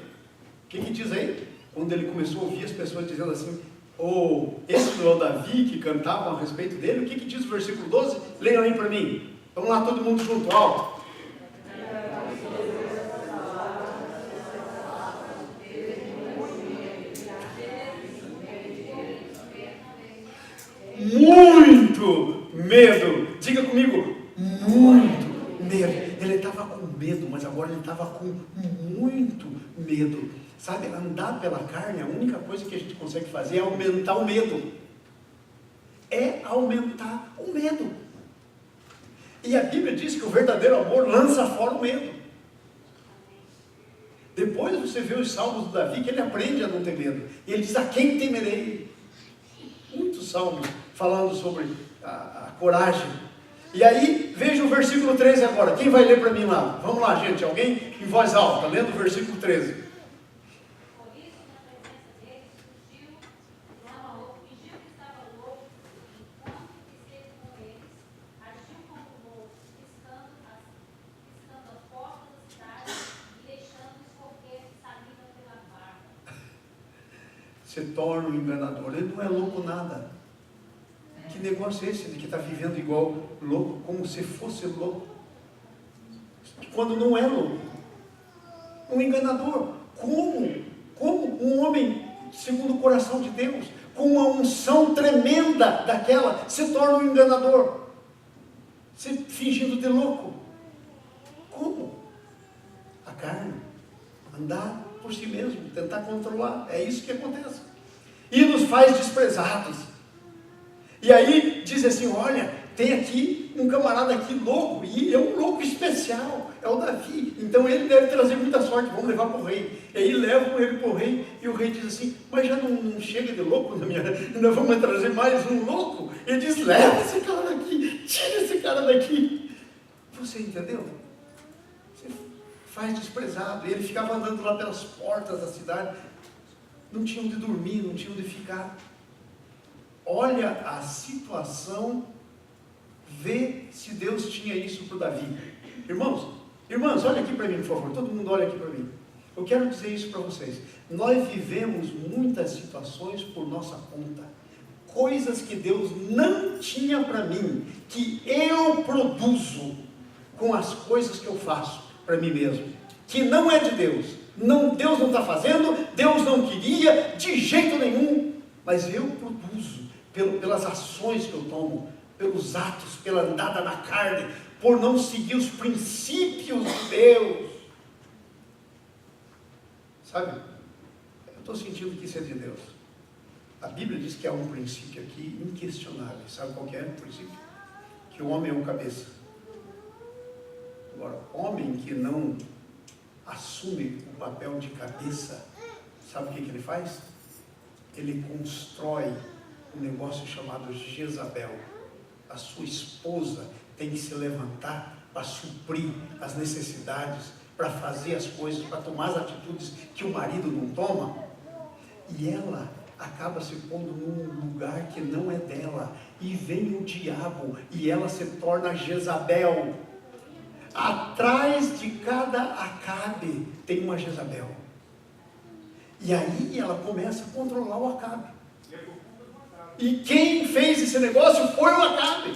O que diz aí? Quando ele começou a ouvir as pessoas dizendo assim: esse não é o Davi que cantavam a respeito dele? O que diz o versículo 12? Leiam aí para mim. Vamos lá, todo mundo junto, alto. Muito medo. Diga comigo: muito medo. Ele estava com medo, mas agora ele estava com muito medo. Sabe, andar pela carne, a única coisa que a gente consegue fazer é aumentar o medo. é aumentar o medo. E a Bíblia diz que o verdadeiro amor lança fora o medo. Depois você vê os salmos do Davi, que ele aprende a não ter medo. E ele diz: a quem temerei? Muitos salmos falando sobre a coragem. E aí, veja o versículo 13 agora. Quem vai ler para mim lá? Vamos lá, gente. Alguém em voz alta, lendo o versículo 13. Se torna um enganador. Ele não é louco nada. Que negócio é esse de que está vivendo igual louco, como se fosse louco? Quando não é louco. Um enganador. Como um homem segundo o coração de Deus, com uma unção tremenda daquela, se torna um enganador, se fingindo de louco? Como? A carne. Andar por si mesmo, tentar controlar. É isso que acontece. E nos faz desprezados. E aí diz assim: olha, tem aqui um camarada aqui louco, e é um louco especial, é o Davi, então ele deve trazer muita sorte, vamos levar para o rei. E aí levam ele para o rei, e o rei diz assim: mas já não chega de louco na minha, ainda vamos trazer mais um louco? Ele diz: leva esse cara daqui, tira esse cara daqui. Você entendeu? Você faz desprezado. E ele ficava andando lá pelas portas da cidade, não tinha onde dormir, não tinha onde ficar. Olha a situação, vê se Deus tinha isso para o Davi. Irmãos, olha aqui para mim, por favor, todo mundo olha aqui para mim. Eu quero dizer isso para vocês. Nós vivemos muitas situações por nossa conta, coisas que Deus não tinha para mim, que eu produzo com as coisas que eu faço para mim mesmo, que não é de Deus. Não, Deus não está fazendo, Deus não queria, de jeito nenhum, mas eu produzo. Pelas ações que eu tomo, pelos atos, pela andada na carne, por não seguir os princípios de Deus. Sabe, eu estou sentindo que isso é de Deus. A Bíblia diz que há um princípio aqui inquestionável. Sabe qual que é o princípio? Que o homem é o cabeça. Agora, homem que não assume o papel de cabeça, sabe o que ele faz? Ele constrói um negócio chamado Jezabel. A sua esposa tem que se levantar para suprir as necessidades, para fazer as coisas, para tomar as atitudes que o marido não toma, e ela acaba se pondo num lugar que não é dela, e vem o diabo, e ela se torna Jezabel. Atrás de cada Acabe tem uma Jezabel, e aí ela começa a controlar o Acabe. E quem fez esse negócio foi o Acabe.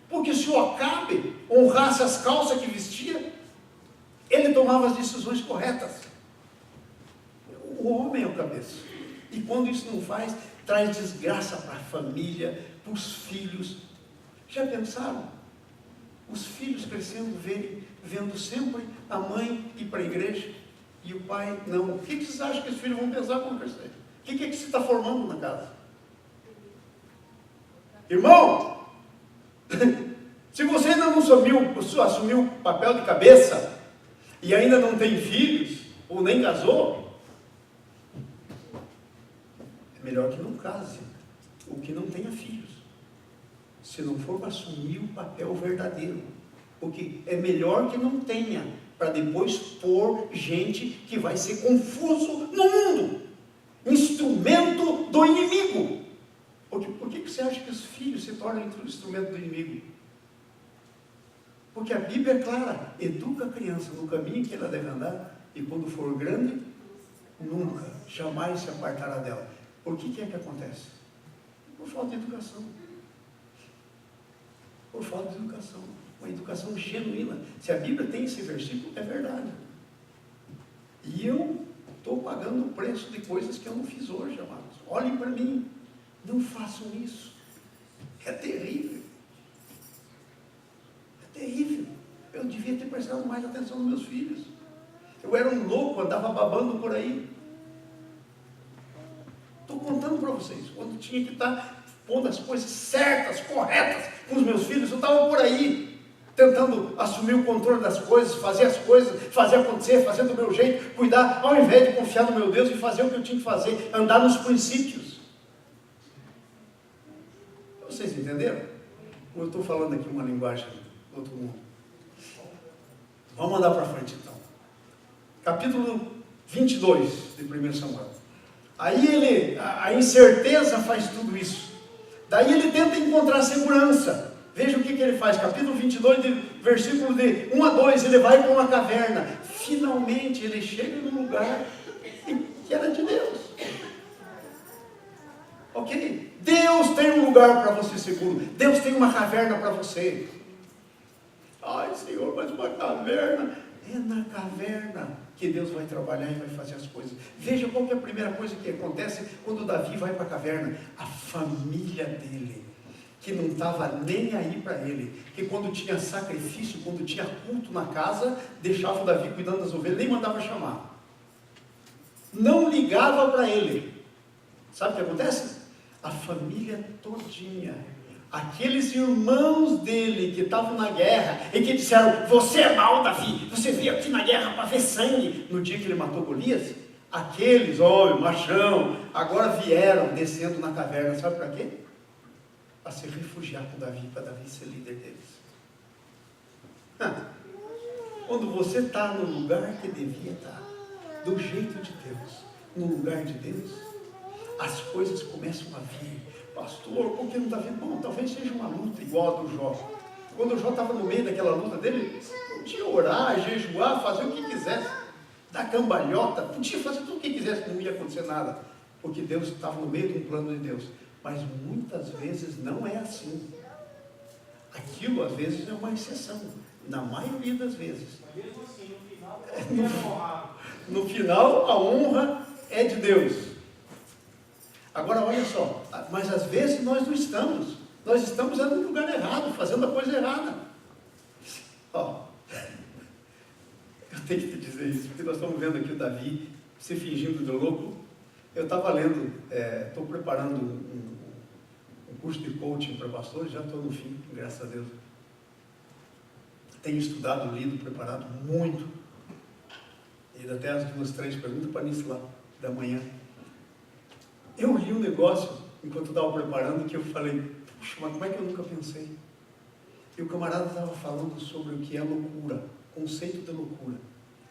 Porque se o Acabe honrasse as calças que vestia, ele tomava as decisões corretas. O homem é o cabeça. E quando isso não faz, traz desgraça para a família, para os filhos. Já pensaram? Os filhos crescendo, vendo sempre a mãe ir para a igreja e o pai não. O que vocês acham que os filhos vão pensar quando crescer? O que você está formando na casa? Irmão, se você ainda não assumiu o papel de cabeça e ainda não tem filhos, ou nem casou, é melhor que não case, ou que não tenha filhos, se não for para assumir o papel verdadeiro, porque é melhor que não tenha, para depois pôr gente que vai ser confuso no mundo, instrumento do inimigo. Por que você acha que os filhos se tornam instrumento do inimigo? Porque a Bíblia é clara: educa a criança no caminho que ela deve andar, e quando for grande, nunca, jamais se apartará dela. Por que é que acontece? Por falta de educação. Por falta de educação. Uma educação genuína. Se a Bíblia tem esse versículo, é verdade. E eu estou pagando o preço de coisas que eu não fiz hoje, amados. Olhem para mim. Não façam isso. É terrível. É terrível. Eu devia ter prestado mais atenção nos meus filhos. Eu era um louco, andava babando por aí. Estou contando para vocês. Quando tinha que estar pondo as coisas certas, corretas com os meus filhos. Eu estava por aí, tentando assumir o controle das coisas, fazer acontecer, fazer do meu jeito, cuidar, ao invés de confiar no meu Deus e fazer o que eu tinha que fazer, andar nos princípios. Vocês entenderam? Ou eu estou falando aqui uma linguagem do outro mundo? Vamos andar para frente então. Capítulo 22 de 1 Samuel. Aí a incerteza faz tudo isso. Daí ele tenta encontrar segurança. Veja o que ele faz. Capítulo 22, versículo de 1 a 2. Ele vai para uma caverna. Finalmente ele chega num lugar que era de Deus. Ok? Deus tem um lugar para você seguro. Deus tem uma caverna para você. Ai, Senhor, mas uma caverna. É na caverna que Deus vai trabalhar e vai fazer as coisas. Veja qual que é a primeira coisa que acontece quando Davi vai para a caverna. A família dele, que não estava nem aí para ele, que quando tinha sacrifício, quando tinha culto na casa, deixava o Davi cuidando das ovelhas, nem mandava chamar. Não ligava para ele. Sabe o que acontece? A família todinha, aqueles irmãos dele que estavam na guerra e que disseram: você é mau, Davi, você veio aqui na guerra para ver sangue, no dia que ele matou Golias, aqueles, homem, machão, agora vieram descendo na caverna, sabe para quê? Para se refugiar com Davi, para Davi ser líder deles. Quando você está no lugar que devia estar, do jeito de Deus, no lugar de Deus, as coisas começam a vir. Pastor, por que não está vindo? Bom, talvez seja uma luta igual a do Jó. Quando o Jó estava no meio daquela luta dele, podia orar, jejuar, fazer o que quisesse, dar cambalhota, podia fazer tudo o que quisesse, que não ia acontecer nada, porque Deus estava no meio de um plano de Deus. Mas muitas vezes não é assim. Aquilo às vezes é uma exceção, na maioria das vezes. Mesmo assim, no final, no final a honra é de Deus. Agora olha só, mas às vezes nós não estamos. Nós estamos no lugar errado, fazendo a coisa errada. Ó, eu tenho que te dizer isso, porque nós estamos vendo aqui o Davi se fingindo de louco. Eu estava lendo, estou preparando um curso de coaching para pastores, já estou no fim, graças a Deus. Tenho estudado, lido, preparado muito. E até as 2, 3 perguntas para nisso lá, da manhã. Eu li um negócio, enquanto estava preparando, que eu falei: puxa, mas como é que eu nunca pensei? E o camarada estava falando sobre o que é loucura, conceito de loucura.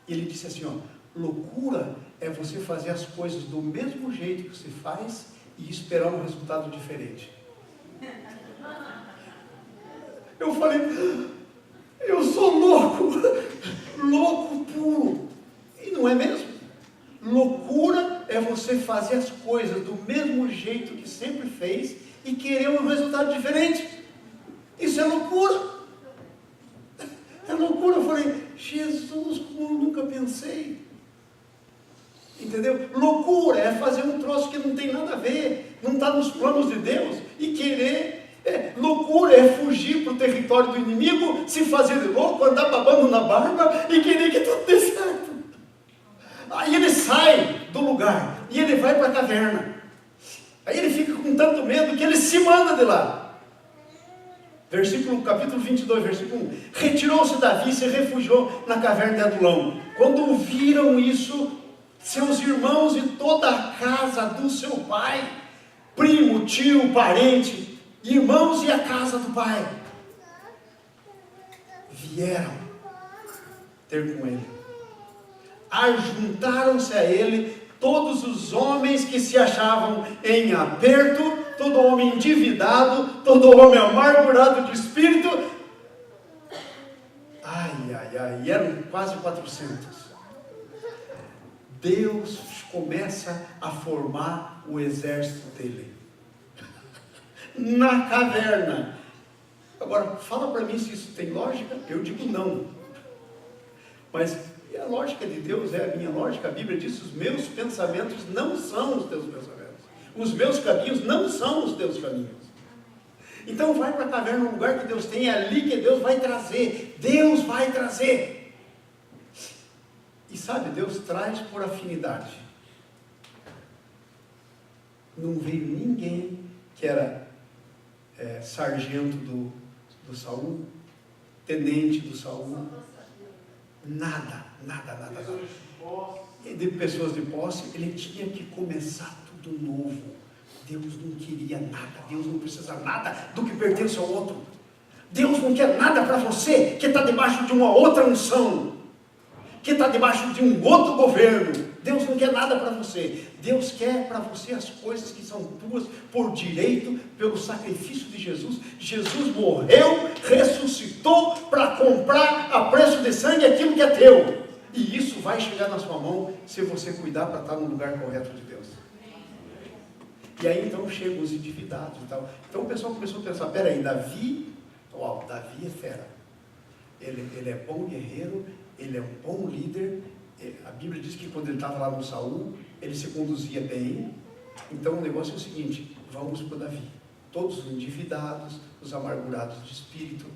E ele disse assim, ó: loucura é você fazer as coisas do mesmo jeito que você faz e esperar um resultado diferente. Eu falei: eu sou louco, louco puro. E não é mesmo? Loucura é você fazer as coisas do mesmo jeito que sempre fez e querer um resultado diferente. Isso é loucura. É loucura. Eu falei: Jesus, como eu nunca pensei. Entendeu? Loucura é fazer um troço que não tem nada a ver, não está nos planos de Deus e querer. Loucura é fugir para o território do inimigo, se fazer de louco, andar babando na barba e querer que tudo dê certo. Aí ele sai do lugar e ele vai para a caverna. Aí ele fica com tanto medo que ele se manda de lá. Capítulo 22, versículo 1. Retirou-se Davi e se refugiou na caverna de Adulão. Quando viram isso, seus irmãos e toda a casa do seu pai, primo, tio, parente, irmãos e a casa do pai, vieram ter com ele. Ajuntaram-se a ele todos os homens que se achavam em aperto, todo homem endividado, todo homem amargurado de espírito. E eram quase 400. Deus começa a formar o exército dele na caverna. Agora, fala para mim se isso tem lógica. Eu digo não. Mas a lógica de Deus é a minha lógica. A Bíblia diz: os meus pensamentos não são os teus pensamentos, os meus caminhos não são os teus caminhos. Então vai para a caverna, no lugar que Deus tem, é ali que Deus vai trazer. Deus vai trazer. E sabe, Deus traz por afinidade. Não veio ninguém que era sargento do Saul, tenente do Saul, nada. E de pessoas de posse, ele tinha que começar tudo novo. Deus não queria nada, Deus não precisa nada do que pertence ao outro. Deus não quer nada para você que está debaixo de uma outra unção, que está debaixo de um outro governo. Deus não quer nada para você. Deus quer para você as coisas que são tuas por direito, pelo sacrifício de Jesus. Jesus morreu, ressuscitou para comprar a preço de sangue aquilo que é teu. E isso vai chegar na sua mão se você cuidar para estar no lugar correto de Deus. E aí então chegam os endividados e tal. Então o pessoal começou a pensar, peraí, Davi é fera. Ele é bom guerreiro, ele é um bom líder. A Bíblia diz que quando ele estava lá no Saul, ele se conduzia bem. Então o negócio é o seguinte, vamos para Davi. Todos os endividados, os amargurados de espírito.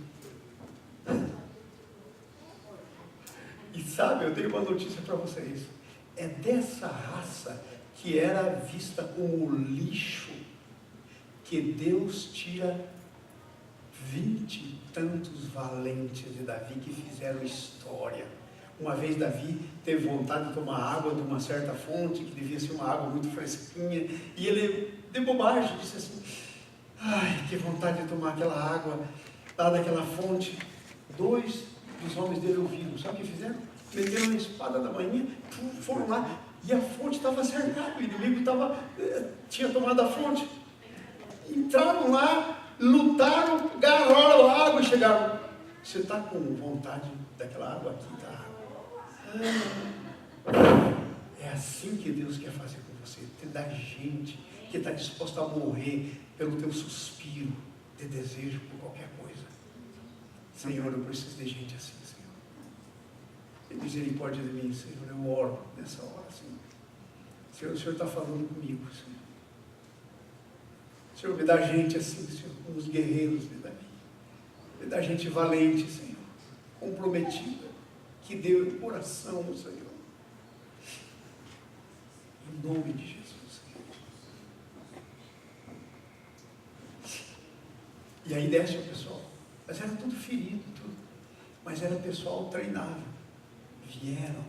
E sabe, eu tenho uma notícia para vocês. É dessa raça que era vista como lixo que Deus tira 20 e tantos valentes de Davi que fizeram história. Uma vez Davi teve vontade de tomar água de uma certa fonte, que devia ser uma água muito fresquinha, e ele, de bobagem, disse assim, ai, que vontade de tomar aquela água lá daquela fonte. 2 dos homens dele ouviram, sabe o que fizeram? Meteram a espada da manhã, foram lá, e a fonte estava cercada, o inimigo tinha tomado a fonte. Entraram lá, lutaram, agarraram a água e chegaram. Você está com vontade daquela água aqui? Tá? É assim que Deus quer fazer com você. Te dar gente que está disposta a morrer pelo teu suspiro de desejo por qualquer coisa. Senhor, eu preciso de gente assim, Senhor. Tem misericórdia de mim, Senhor. Eu oro nessa hora, Senhor. Senhor, o Senhor está falando comigo, Senhor. Senhor, me dá gente assim, Senhor, como os guerreiros de Davi. Me dá gente valente, Senhor, comprometida, que deu o coração, Senhor. Em nome de Jesus, Senhor. E aí desce o pessoal. Mas era tudo ferido, tudo. Mas era pessoal treinável. Vieram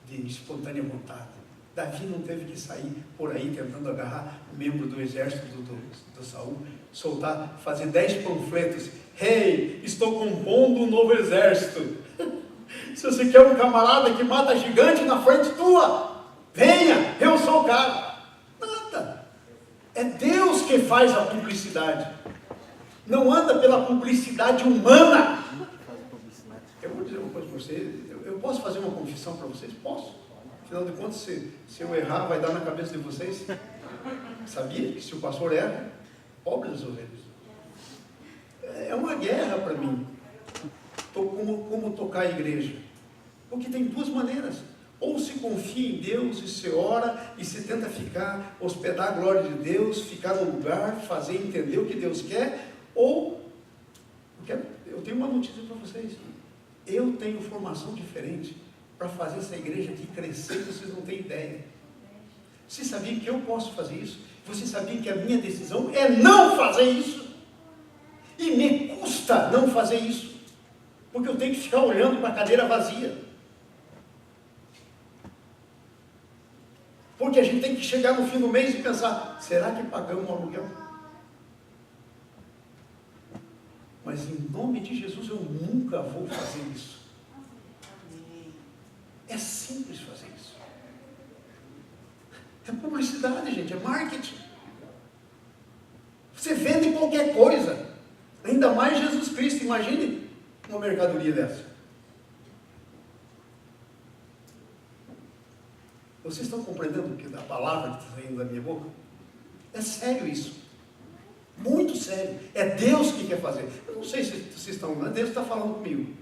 de espontânea vontade. Davi não teve que sair por aí tentando agarrar membro do exército do Saul, soltar, fazer 10 panfletos. Hey, estou compondo um novo exército. Se você quer um camarada que mata gigante na frente tua, venha, eu sou o cara. Nada. É Deus que faz a publicidade. Não anda pela publicidade humana. Eu vou dizer uma coisa para vocês. Eu posso fazer uma confissão para vocês? Posso? Afinal de contas, se eu errar, vai dar na cabeça de vocês. Sabia que se o pastor erra, pobre das ovelhas. É uma guerra para mim. Como tocar a igreja. Porque tem 2 maneiras. Ou se confia em Deus e se ora e se tenta hospedar a glória de Deus, ficar no lugar, fazer entender o que Deus quer. Ou, eu tenho uma notícia para vocês. Eu tenho formação diferente para fazer essa igreja aqui crescer, vocês não têm ideia. Vocês sabiam que eu posso fazer isso? Vocês sabiam que a minha decisão é não fazer isso? E me custa não fazer isso, porque eu tenho que ficar olhando para a cadeira vazia. Porque a gente tem que chegar no fim do mês e pensar, será que pagamos o aluguel? Mas em nome de Jesus eu nunca vou fazer isso. É simples fazer isso. É publicidade, gente, é marketing. Você vende qualquer coisa, ainda mais Jesus Cristo. Imagine uma mercadoria dessa. Vocês estão compreendendo a palavra que está saindo da minha boca? É sério isso. Muito sério. É Deus que quer fazer. Eu não sei se vocês estão, mas Deus está falando comigo.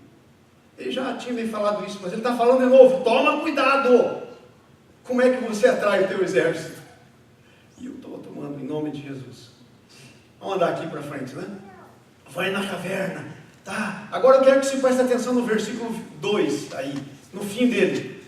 Ele já tinha me falado isso, mas ele está falando de novo. Toma cuidado. Como é que você atrai o teu exército? E eu estou tomando em nome de Jesus. Vamos andar aqui para frente, né? Vai na caverna. Tá. Agora eu quero que você preste atenção no versículo 2, aí, no fim dele.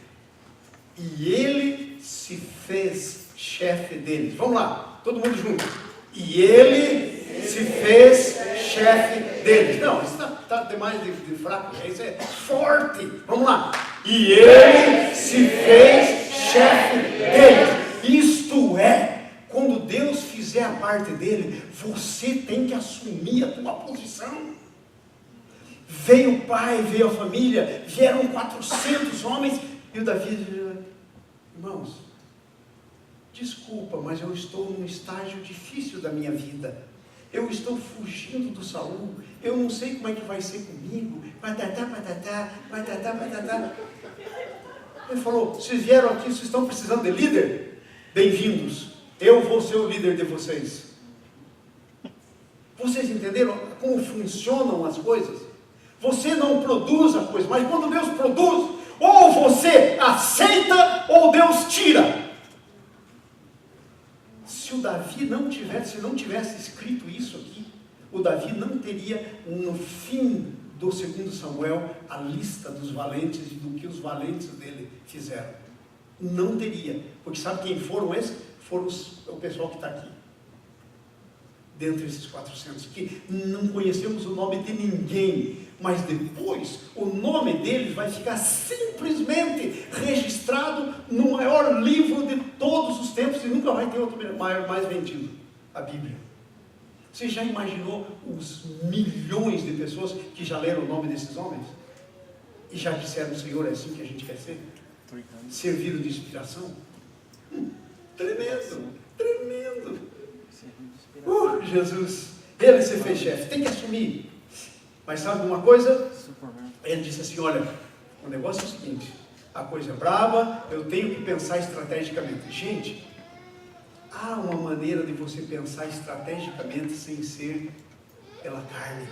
E ele se fez chefe deles. Vamos lá, todo mundo junto. E ele se fez chefe deles. Não, isso está demais de fraco, isso é forte. Vamos lá. E ele se fez chefe deles. Isto é, quando Deus fizer a parte dele, você tem que assumir a tua posição. Veio o pai, veio a família, vieram 400 homens, e o Davi diz: irmãos, desculpa, mas eu estou num estágio difícil da minha vida. Eu estou fugindo do Saul. Eu não sei como é que vai ser comigo. Patatá, patatá, patatá, patatá. Ele falou: vocês vieram aqui, vocês estão precisando de líder? Bem-vindos. Eu vou ser o líder de vocês. Vocês entenderam como funcionam as coisas? Você não produz a coisa, mas quando Deus produz, ou você aceita, ou Deus tira. Se o Davi não tivesse escrito isso aqui, o Davi não teria, no fim do 2 Samuel, a lista dos valentes e do que os valentes dele fizeram. Não teria, porque sabe quem foram esses? Foram o pessoal que está aqui, dentre esses 400, que não conhecemos o nome de ninguém, mas depois o nome deles vai ficar simplesmente registrado no maior livro de todos os tempos, e nunca vai ter outro mais vendido, a Bíblia. Você já imaginou os milhões de pessoas que já leram o nome desses homens? E já disseram: Senhor, é assim que a gente quer ser? Servido de inspiração? Tremendo, tremendo. Jesus, ele se fez chefe, tem que assumir. Mas sabe uma coisa? Ele disse assim: olha, o negócio é o seguinte, a coisa é braba, eu tenho que pensar estrategicamente. Gente, há uma maneira de você pensar estrategicamente sem ser pela carne,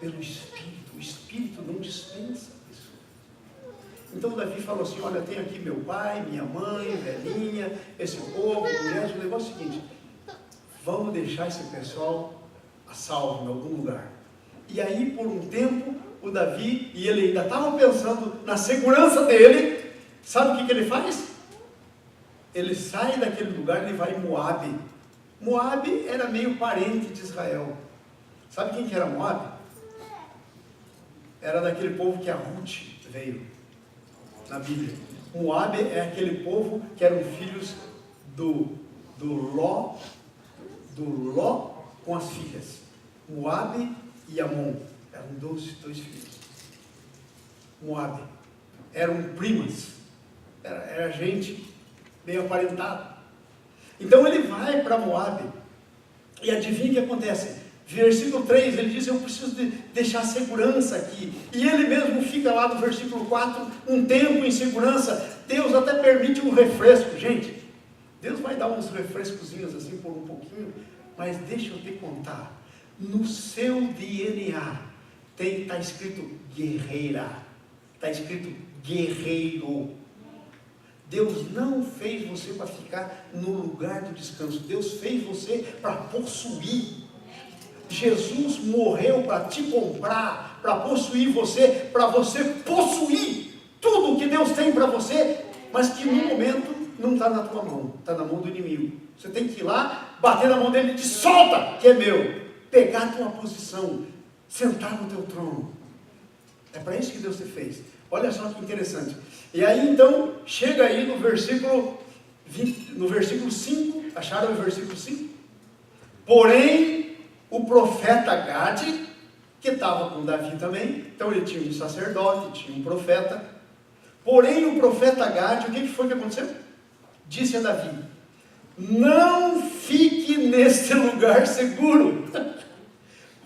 pelo Espírito. O Espírito não dispensa isso. Então Davi falou assim: olha, tem aqui meu pai, minha mãe, velhinha, esse povo, mulheres. O negócio é o seguinte: vamos deixar esse pessoal a salvo em algum lugar. E aí, por um tempo, o Davi, e ele ainda estava pensando na segurança dele, sabe o que ele faz? Ele sai daquele lugar e vai em Moabe. Moabe era meio parente de Israel. Sabe quem que era Moabe? Era daquele povo que a Ruth veio na Bíblia. Moabe é aquele povo que eram filhos do Ló com as filhas. Moabe e Amon eram dois filhos. Moabe eram primas, era gente meio aparentada. Então ele vai para Moabe, e adivinha o que acontece? Versículo 3, ele diz: eu preciso deixar segurança aqui. E ele mesmo fica lá no versículo 4, um tempo em segurança. Deus até permite um refresco. Gente, Deus vai dar uns refrescozinhos assim por um pouquinho, mas deixa eu te contar. No seu DNA está escrito guerreira, está escrito guerreiro. Deus não fez você para ficar no lugar do descanso. Deus fez você para possuir. Jesus morreu para te comprar, para possuir você, para você possuir tudo que Deus tem para você, mas que no momento não está na tua mão, está na mão do inimigo. Você tem que ir lá, bater na mão dele e dizer: solta, que é meu. Pegar a tua posição, sentar no teu trono. É para isso que Deus te fez. Olha só que interessante. E aí então, chega aí no versículo 5, acharam o versículo 5? Porém, o profeta Gade, que estava com Davi também, então ele tinha um sacerdote, tinha um profeta. Porém, o profeta Gade, o que foi que aconteceu? Disse a Davi: não fique neste lugar seguro.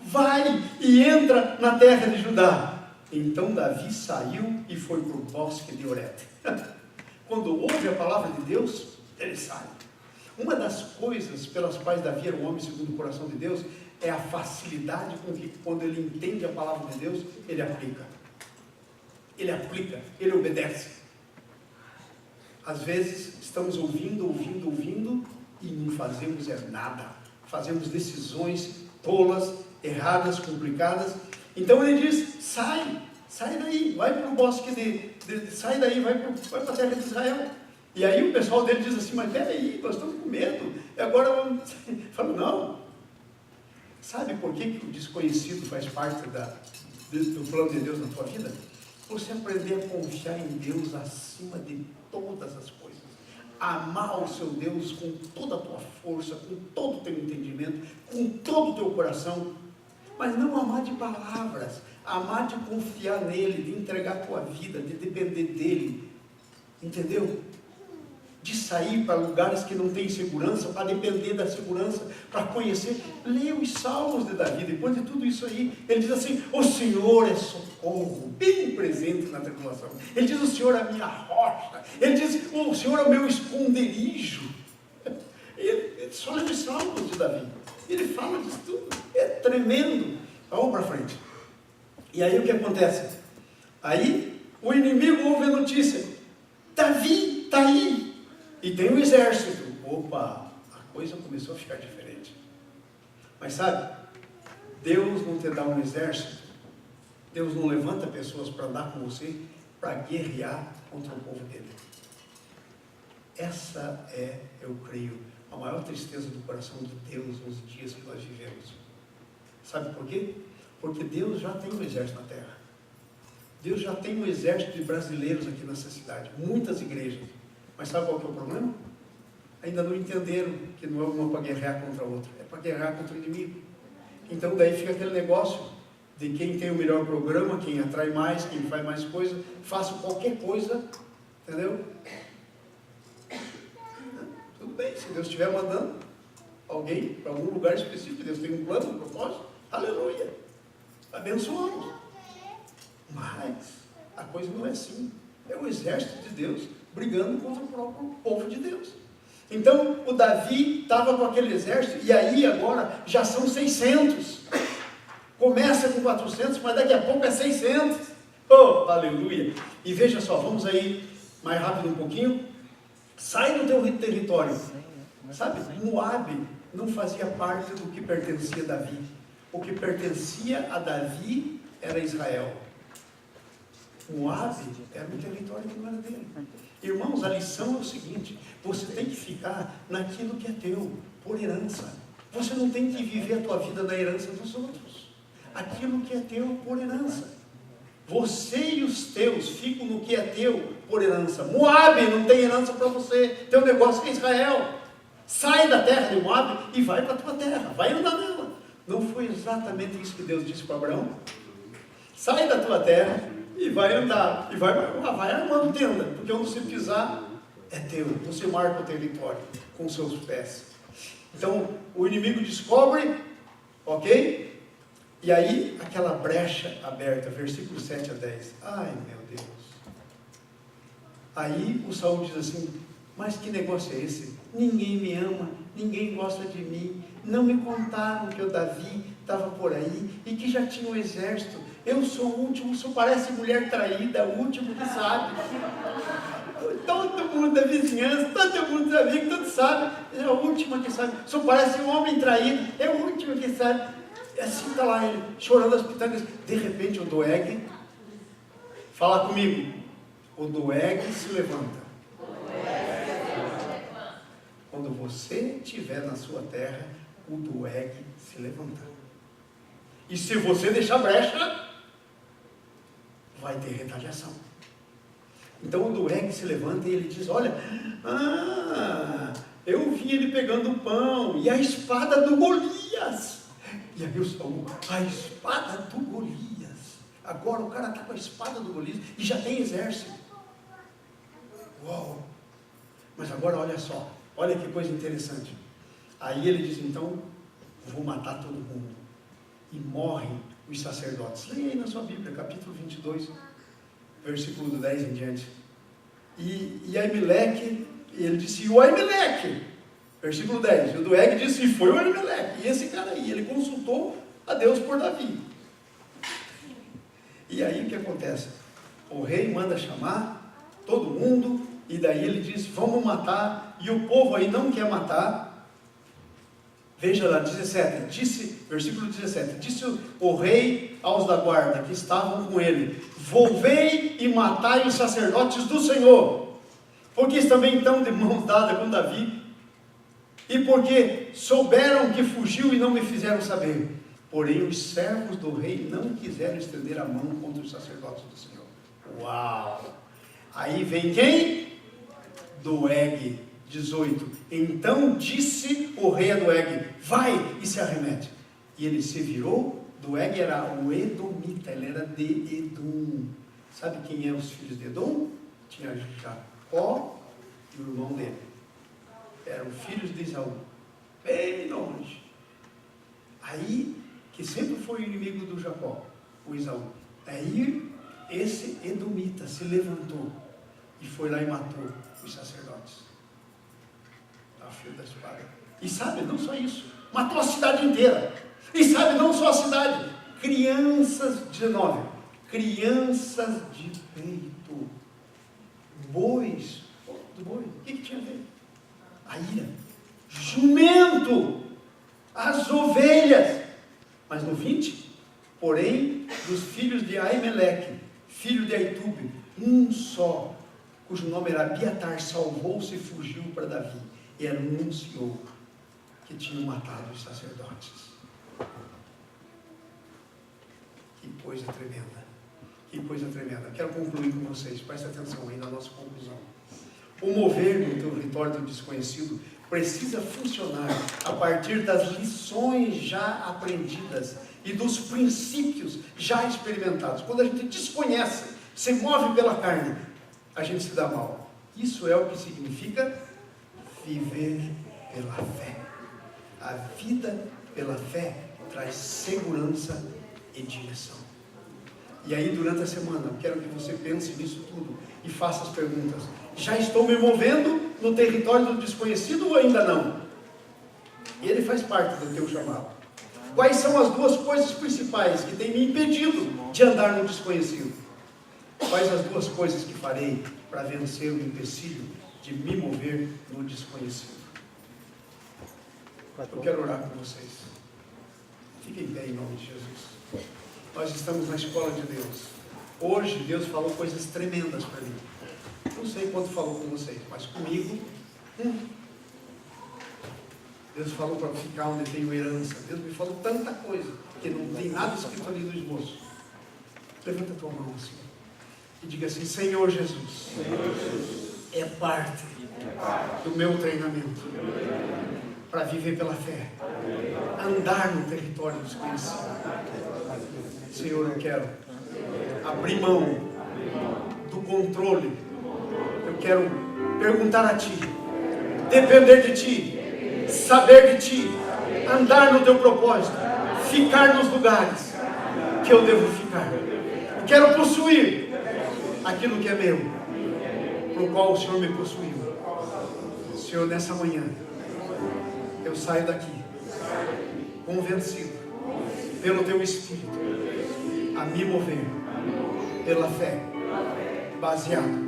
Vai e entra na terra de Judá. Então Davi saiu e foi para o bosque de Orete. Quando ouve a palavra de Deus, ele sai. Uma das coisas pelas quais Davi era um homem segundo o coração de Deus é a facilidade com que, quando ele entende a palavra de Deus, ele aplica. Ele aplica, ele obedece. Às vezes estamos ouvindo e não fazemos nada. Fazemos decisões tolas, erradas, complicadas. Então ele diz: sai daí, vai para o bosque sai daí, vai para a terra de Israel. E aí o pessoal dele diz assim: mas peraí, nós estamos com medo. E agora fala: não, Sabe por que o desconhecido faz parte do plano de Deus na tua vida? Você aprender a confiar em Deus acima de todas as coisas. Amar o seu Deus com toda a tua força, com todo o teu entendimento, com todo o teu coração. Mas não amar de palavras, amar de confiar nele, de entregar a tua vida, de depender dele. Entendeu? De sair para lugares que não tem segurança, para depender da segurança, para conhecer. Leia os salmos de Davi, depois de tudo isso aí, ele diz assim: o Senhor é socorro, bem presente na tribulação. Ele diz: o Senhor é a minha rocha. Ele diz: o Senhor é o meu esconderijo. Ele só lê os salmos de Davi, ele fala disso tudo, é tremendo. Vamos para frente. E aí o que acontece? Aí o inimigo ouve a notícia: Davi está aí. E tem um exército. Opa, a coisa começou a ficar diferente. Mas sabe, Deus não te dá um exército, Deus não levanta pessoas para andar com você, para guerrear contra o povo dele. Essa é, eu creio, a maior tristeza do coração de Deus nos dias que nós vivemos. Sabe por quê? Porque Deus já tem um exército na terra. Deus já tem um exército de brasileiros aqui nessa cidade, muitas igrejas. Mas sabe qual que é o problema? Ainda não entenderam que não é uma para guerrear contra a outra, é para guerrear contra o inimigo. Então daí fica aquele negócio de quem tem o melhor programa, quem atrai mais, quem faz mais coisa, faça qualquer coisa, entendeu? Tudo bem, se Deus estiver mandando alguém para algum lugar específico, Deus tem um plano, um propósito, aleluia, abençoamos. Mas a coisa não é assim, é o exército de Deus brigando contra o próprio povo de Deus. Então o Davi estava com aquele exército, e aí agora já são 600, começa com 400, mas daqui a pouco é 600, oh, aleluia. E veja só, vamos aí mais rápido um pouquinho, sai do teu território, sabe, Moabe não fazia parte do que pertencia a Davi, o que pertencia a Davi era Israel. Moabe era um território que não era dele. Irmãos, a lição é o seguinte: você tem que ficar naquilo que é teu, por herança. Você não tem que viver a tua vida na herança dos outros. Aquilo que é teu, por herança. Você e os teus ficam no que é teu, por herança. Moabe não tem herança para você. Teu negócio é Israel. Sai da terra de Moabe e vai para a tua terra. Vai andar nela. Não foi exatamente isso que Deus disse para Abraão? Sai da tua terra e vai andar, e vai armando tenda, porque onde você pisar é teu, você marca o território com seus pés. Então o inimigo descobre, ok? E aí aquela brecha aberta, versículo 7 a 10, ai meu Deus. Aí o Saul diz assim: mas que negócio é esse? Ninguém me ama, ninguém gosta de mim, não me contaram que o Davi estava por aí e que já tinha um exército. Eu sou o último, só parece mulher traída, o último que sabe. Todo mundo da vizinhança, todo mundo da amigo, todo sabe, é a última que sabe. Só parece um homem traído, é o último que sabe. E assim está lá ele, chorando as pitangas. De repente o Doeg, fala comigo, o Doeg se levanta. Quando você estiver na sua terra, o Doeg se levanta. E se você deixar brecha, vai ter retaliação. Então o Doeg se levanta e ele diz: olha, eu vi ele pegando o pão e a espada do Golias. E aí o Saul: a espada do Golias. Agora o cara está com a espada do Golias e já tem exército. Uau! Mas agora olha só, olha que coisa interessante. Aí ele diz: então vou matar todo mundo. E morrem os sacerdotes. Leia aí na sua Bíblia, capítulo 22, versículo do 10 em diante. E Aimeleque, ele disse: e o Aimeleque, versículo 10, o Doeg disse: e foi o Aimeleque, e esse cara aí, ele consultou a Deus por Davi. E aí o que acontece? O rei manda chamar todo mundo, e daí ele diz: vamos matar, e o povo aí não quer matar. Veja lá, 17, versículo 17, disse o rei aos da guarda que estavam com ele: volvei e matai os sacerdotes do Senhor, porque também estão de mãos dadas com Davi. e porque souberam que fugiu e não me fizeram saber. Porém, os servos do rei não quiseram estender a mão contra os sacerdotes do Senhor. Uau! Aí vem quem? Doeg, 18. Então disse o rei a Doeg: vai e se arremete. E ele se virou. Doeg era o Edomita, ele era de Edom. Sabe quem é os filhos de Edom? Tinha Jacó e o irmão dele. Eram filhos de Esaú. Bem longe. Aí, que sempre foi o inimigo do Jacó, o Esaú. Aí, esse Edomita se levantou e foi lá e matou os sacerdotes. A fio da espada. E sabe, não só isso, matou a cidade inteira. E sabe, não só a cidade, crianças, 19, crianças de peito, bois, do boi, o que tinha a ver? A ira, jumento, as ovelhas. Mas no 20, porém, dos filhos de Aimeleque, filho de Aitube, um só, cujo nome era Abiatar, salvou-se e fugiu para Davi, e anunciou que tinham matado os sacerdotes. Que coisa tremenda, que coisa tremenda. Quero concluir com vocês, preste atenção aí na nossa conclusão. O mover no território do desconhecido precisa funcionar a partir das lições já aprendidas e dos princípios já experimentados. Quando a gente desconhece, se move pela carne, a gente se dá mal. Isso é o que significa viver pela fé. A vida pela fé traz segurança e direção. E aí, durante a semana, eu quero que você pense nisso tudo e faça as perguntas. Já estou me movendo no território do desconhecido ou ainda não? Ele faz parte do teu chamado. Quais são as duas coisas principais que têm me impedido de andar no desconhecido? Quais as duas coisas que farei para vencer o empecilho de me mover no desconhecido? Eu quero orar com vocês. Fiquem em pé em nome de Jesus. Nós estamos na escola de Deus. Hoje Deus falou coisas tremendas para mim. Não sei quanto falou com vocês, mas comigo, Deus falou para ficar onde tenho herança. Deus me falou tanta coisa, que não tem nada escrito ali no esboço. Levanta a tua mão assim e diga assim: Senhor Jesus, é parte do meu treinamento para viver pela fé, andar no território desconhecido. Senhor, eu quero abrir mão do controle. Eu quero perguntar a Ti, depender de Ti, saber de Ti, andar no Teu propósito, ficar nos lugares que eu devo ficar. Eu quero possuir aquilo que é meu, para o qual o Senhor me possuiu. Senhor, nessa manhã, eu saio daqui convencido pelo Teu Espírito a me mover pela fé, baseado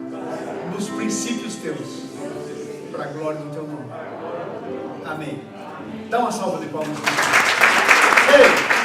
nos princípios Teus, para a glória do Teu nome. Amém. Dá uma salva de palmas. Ei!